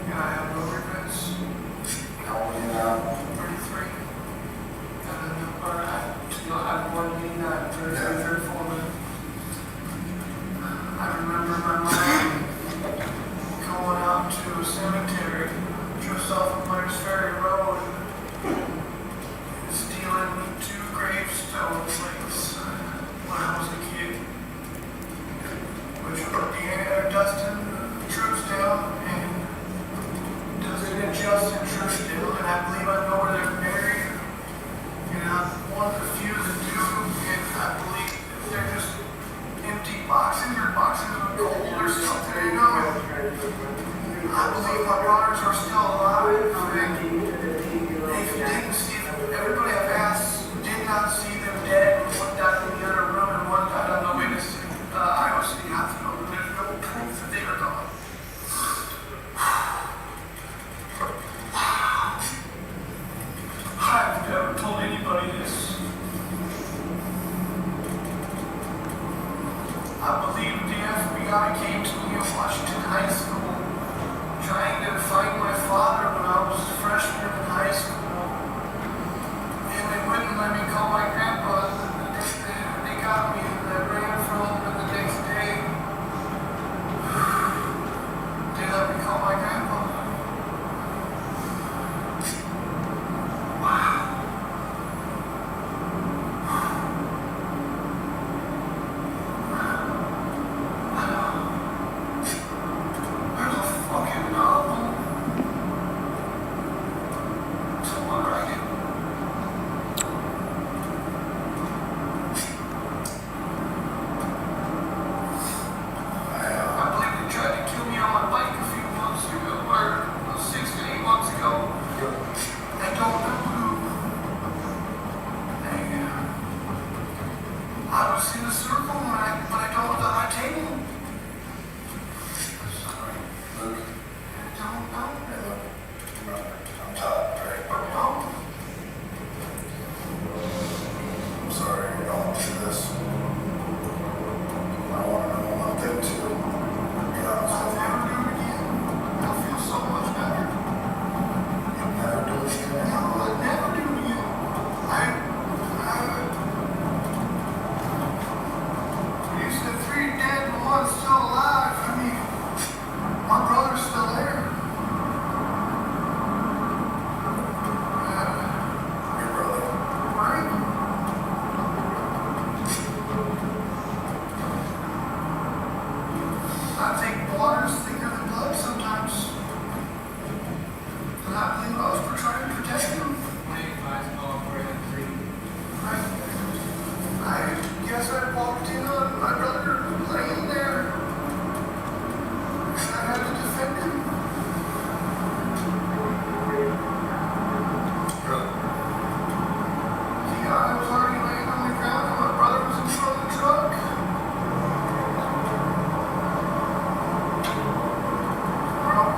And I have no regrets. How old are you now? 33. And then, I'm born in 89, 33, 34 minutes. I remember my mom going out to a cemetery just off of Myers Ferry Road and stealing 2 gravestone plates when I was a kid, which were Dustin Truesdell and Justin Truesdell, and I believe I know where they're buried. And I'm one of the few that do, and I believe they're just empty boxes or boxes of gold or something, you know. I believe my brothers are still alive, and they didn't see them. Everybody I've asked did not see them dead. One died in the other room, and one died on the way to Iowa City Hospital. There's no proof that they were gone. I've never told anybody this. I believe the FBI came to me in Washington High School trying to find my father when I was a freshman in high school. And they wouldn't let me call my grandpa. They got me and I ran from them, and the next day they let me call my grandpa. Wow. There's a fucking novel. Someone write it. I believe they tried to kill me on my bike a few months ago, or 6 to 8 months ago. I don't know who. I was in a circle, but I don't know the high table. Sorry, Luke. I don't know. Hey, look. I'm Todd, right? No. I'm sorry you're going through this. I want to know one thing too. I'll never do it again. I'll feel so much better. You'll never do it again. No, I'll never do it again. You said 3 dead and 1 still alive. I mean, my brother's still there. Your brother? Right? I think water's thicker than blood sometimes. And I believe I was trying to protect him. I guess I walked in on my brother laying there. And I had to defend him. Yeah, I was already laying on the ground and my brother was in front of the truck. We're all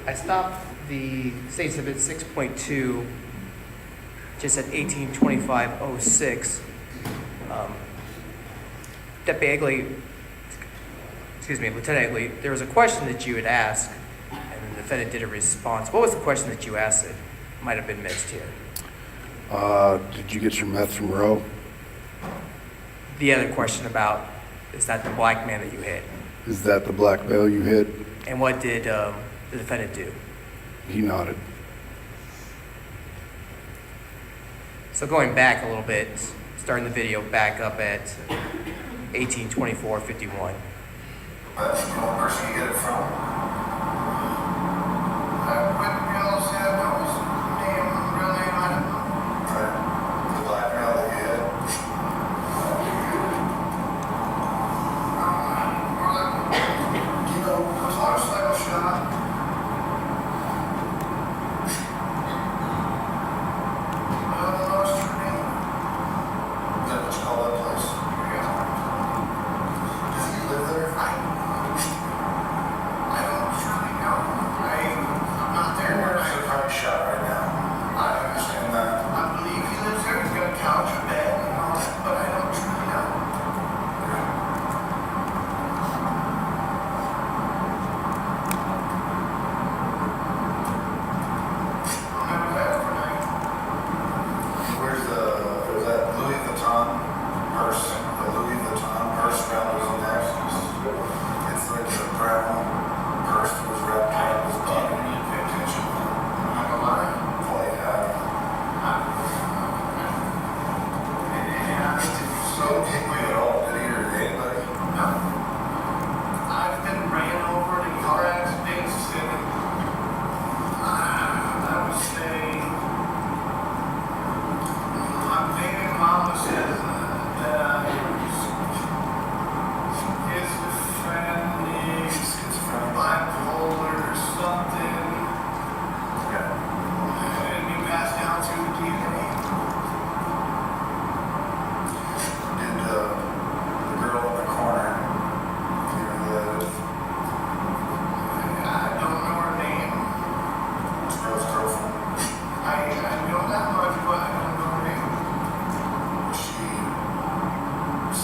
I stopped the State Exhibit 6.2 just at 182506. Deputy Egley, excuse me, Lieutenant Egley, there was a question that you had asked, and the defendant did a response. What was the question that you asked that might have been missed here? Did you get your meth from Roe? The other question about, is that the black man that you hit? Is that the black male you hit? And what did the defendant do? He nodded. So going back a little bit, starting the video back up at 1824:51. That's the only person you get it from. I wouldn't be able to say that was name, real name, I don't know. Right. The black male that you hit. More like, You know, a motorcycle shot. I don't know what's your name. is that what you call that place? Yeah. Does he live there? I don't truly know. I'm not there There's tonight. a car shot right now. I understand that. I believe he lives there. He's got a couch, a bed, and all that, but I don't truly know. I'll never bet overnight. Where's was that Louis Vuitton purse? The Louis Vuitton purse around his neck. It's like a brown purse that was wrapped around his body. Pay attention. I'm not gonna lie. Oh, yeah. Yeah, So, hit you at all? Did he or anybody? no. I've been ran over in car accidents and I would say my baby mama says that schizophrenic, bipolar or something, and be passed down through the DNA. Did the girl in the corner, you know who that is? I don't know her name. This girl's girlfriend. I know that much, but I don't know her name. Did she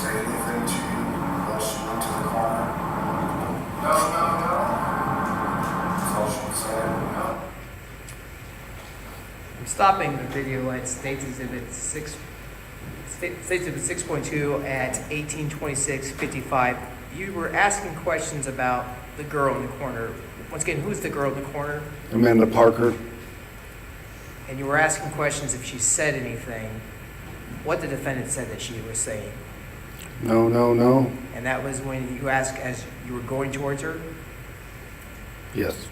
say anything to you while she went to the corner? No. That's all she said. No. I'm stopping the video at State Exhibit 6.2 at 1826:55. You were asking questions about the girl in the corner. Once again, who's the girl in the corner? Amanda Parker. And you were asking questions if she said anything, what the defendant said that she was saying. No, no, no. And that was when you asked as you were going towards her? Yes.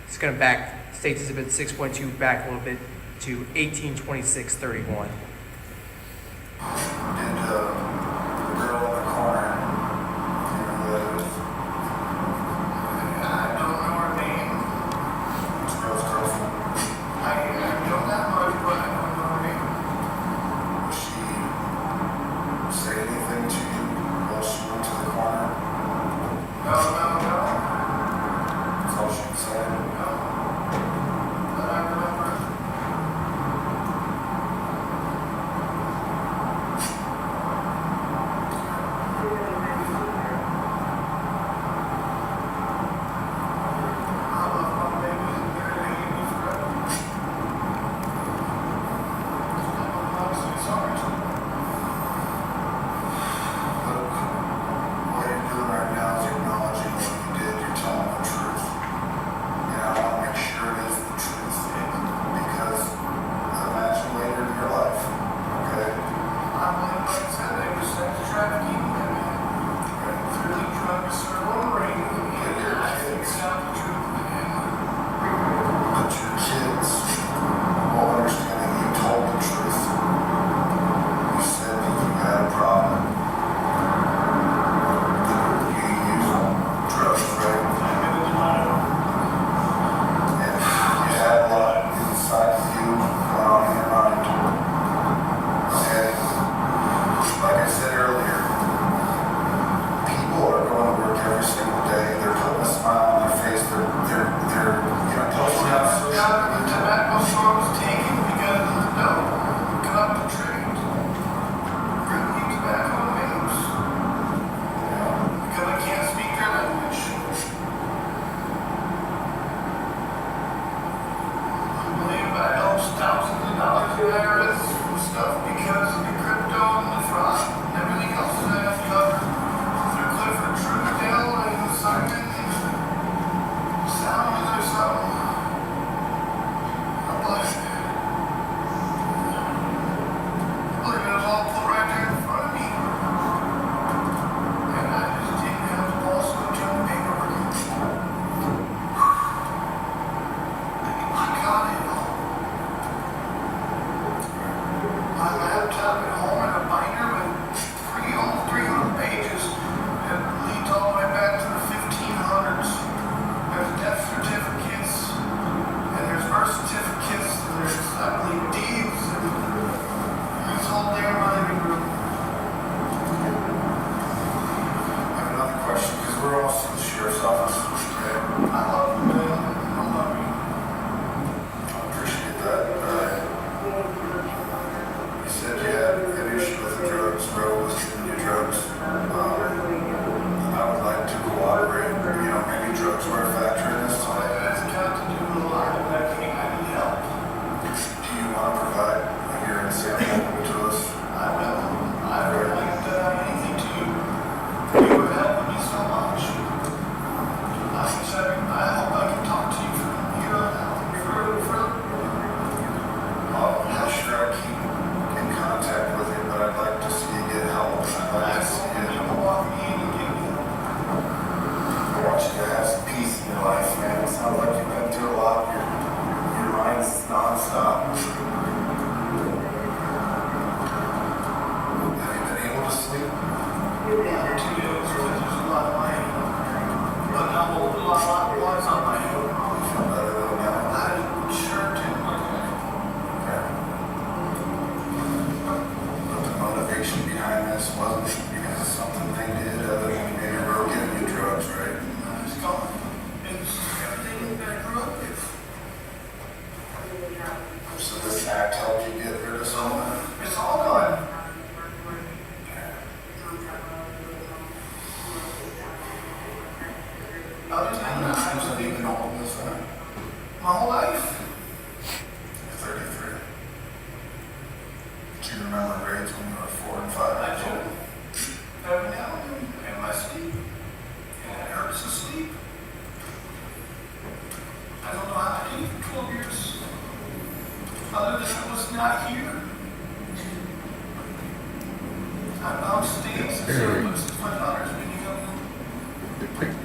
It's going to back State Exhibit 6.2 back a little bit to 1826:31. Did the girl in the corner, you know who that is? I don't know her name. This girl's girlfriend. I know that much, but I don't know her name. Did she say anything to you while she went to the corner? No. That's all she said. But I remember.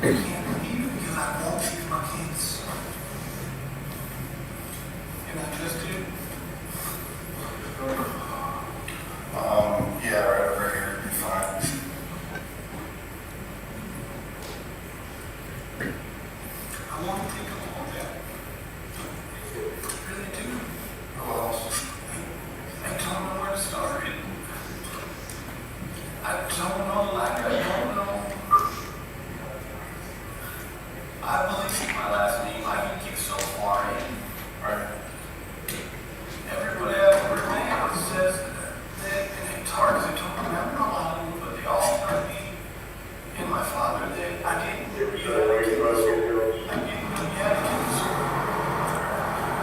can't leave because I won't leave my kids. And I just did. Yeah, right here, it'd be fine. I want to take a look at that. I really do. What else? I don't know where to start. I don't know, like I don't know. I believe my last name, I can get so far in. Right. Everybody else over there says that, and it's hard because I don't remember a lot of them, but they all tell me and my father that I didn't really have kids. I didn't really have kids.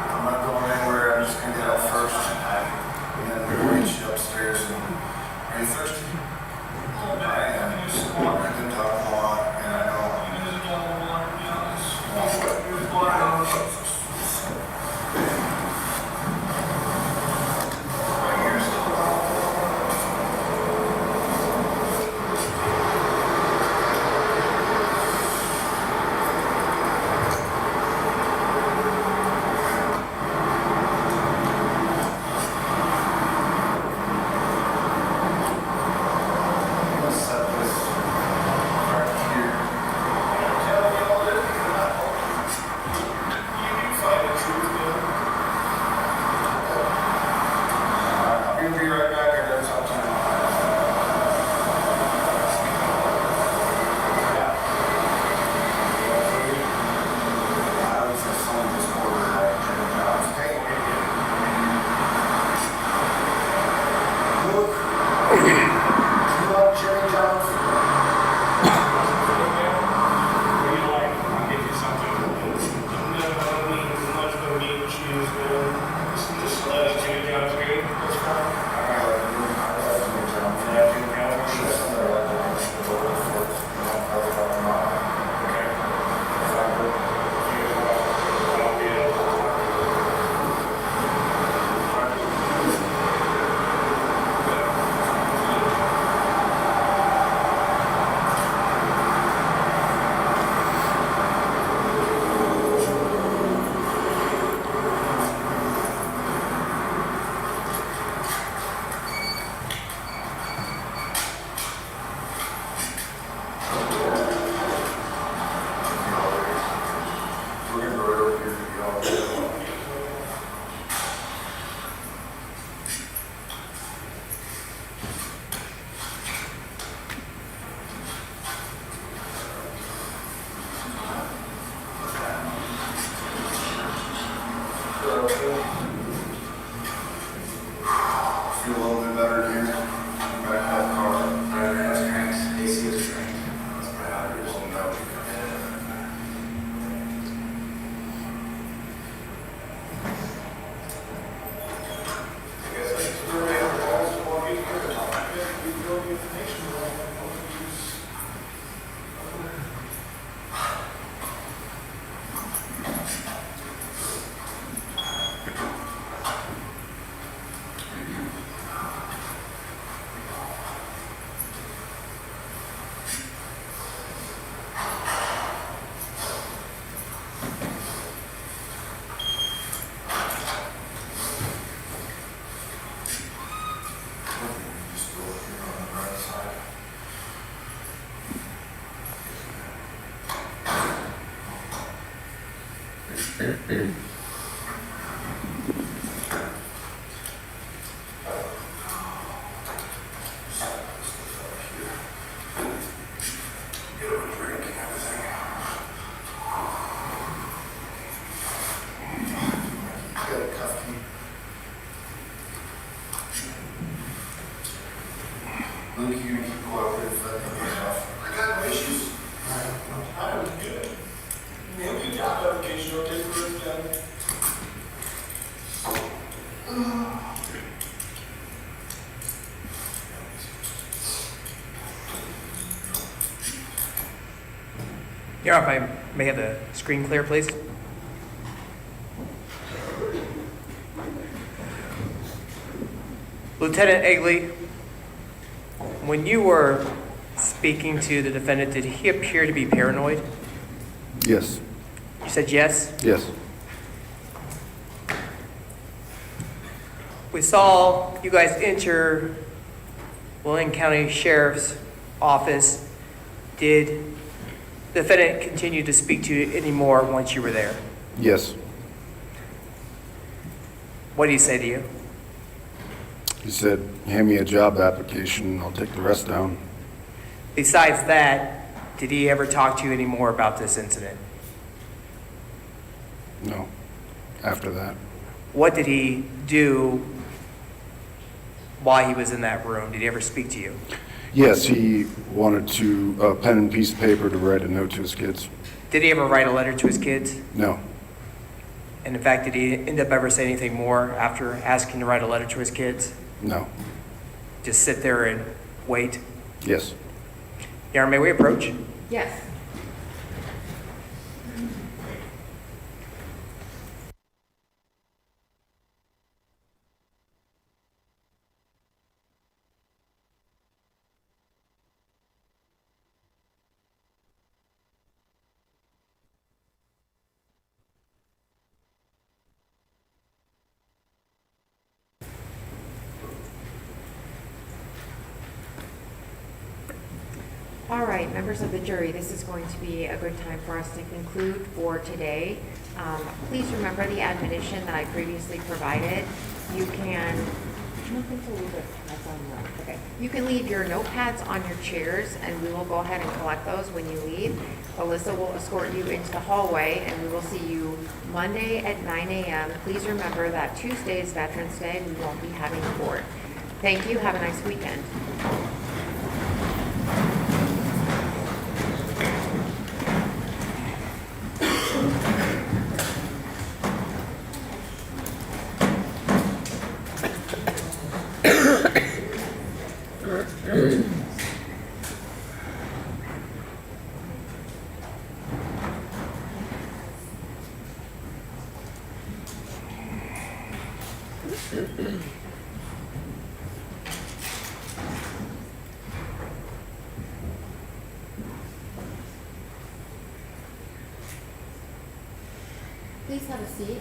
I'm not going anywhere, I'm just gonna get out first. And then we'll reach upstairs and, are you thirsty? A little bit. I can use some water. I've been talking a lot, and I know. I can use a bottle of water, to be honest. Use water. Feel a little bit better here. Back in that car. That's cranks. AC is cranked. That's my outers and that would come Luke, you keep cooperative, I got no issues. I was good. Maybe you job application, you'll take the rest down. Your Honor, if I may have the screen clear, please. Lieutenant Egley, when you were speaking to the defendant, did he appear to be paranoid? Yes. You said yes? Yes. We saw you guys enter Linn County Sheriff's Office. Did the defendant continue to speak to you anymore once you were there? Yes. What did he say to you? He said, hand me a job application, I'll take the rest down. Besides that, did he ever talk to you anymore about this incident? No. After that. What did he do while he was in that room? Did he ever speak to you? Yes, he wanted to, a pen and piece of paper to write a note to his kids. Did he ever write a letter to his kids? No. And in fact, did he end up ever say anything more after asking to write a letter to his kids? No. Just sit there and wait? Yes. Your Honor, may we approach? Yes. All right, members of the jury, this is going to be a good time for us to conclude for today. Please remember the admonition that I previously provided. You can, you can leave your notepads on your chairs, and we will go ahead and collect those when you leave. Alyssa will escort you into the hallway, and we will see you Monday at 9 a.m. Please remember that Tuesday is Veterans Day. We won't be having court. Thank you. Have a nice weekend. Please have a seat.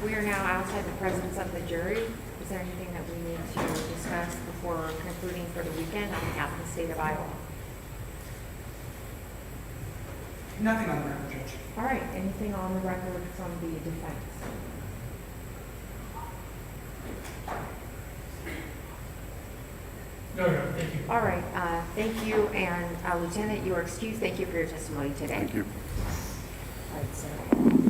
We are now outside the presence of the jury. Is there anything that we need to discuss before concluding for the weekend on behalf of the state of Iowa? Nothing on the record, Judge. All right, anything on the record from the defense? No, thank you. All right, thank you, and Lieutenant, you are excused. Thank you for your testimony today. Thank you. All right, so.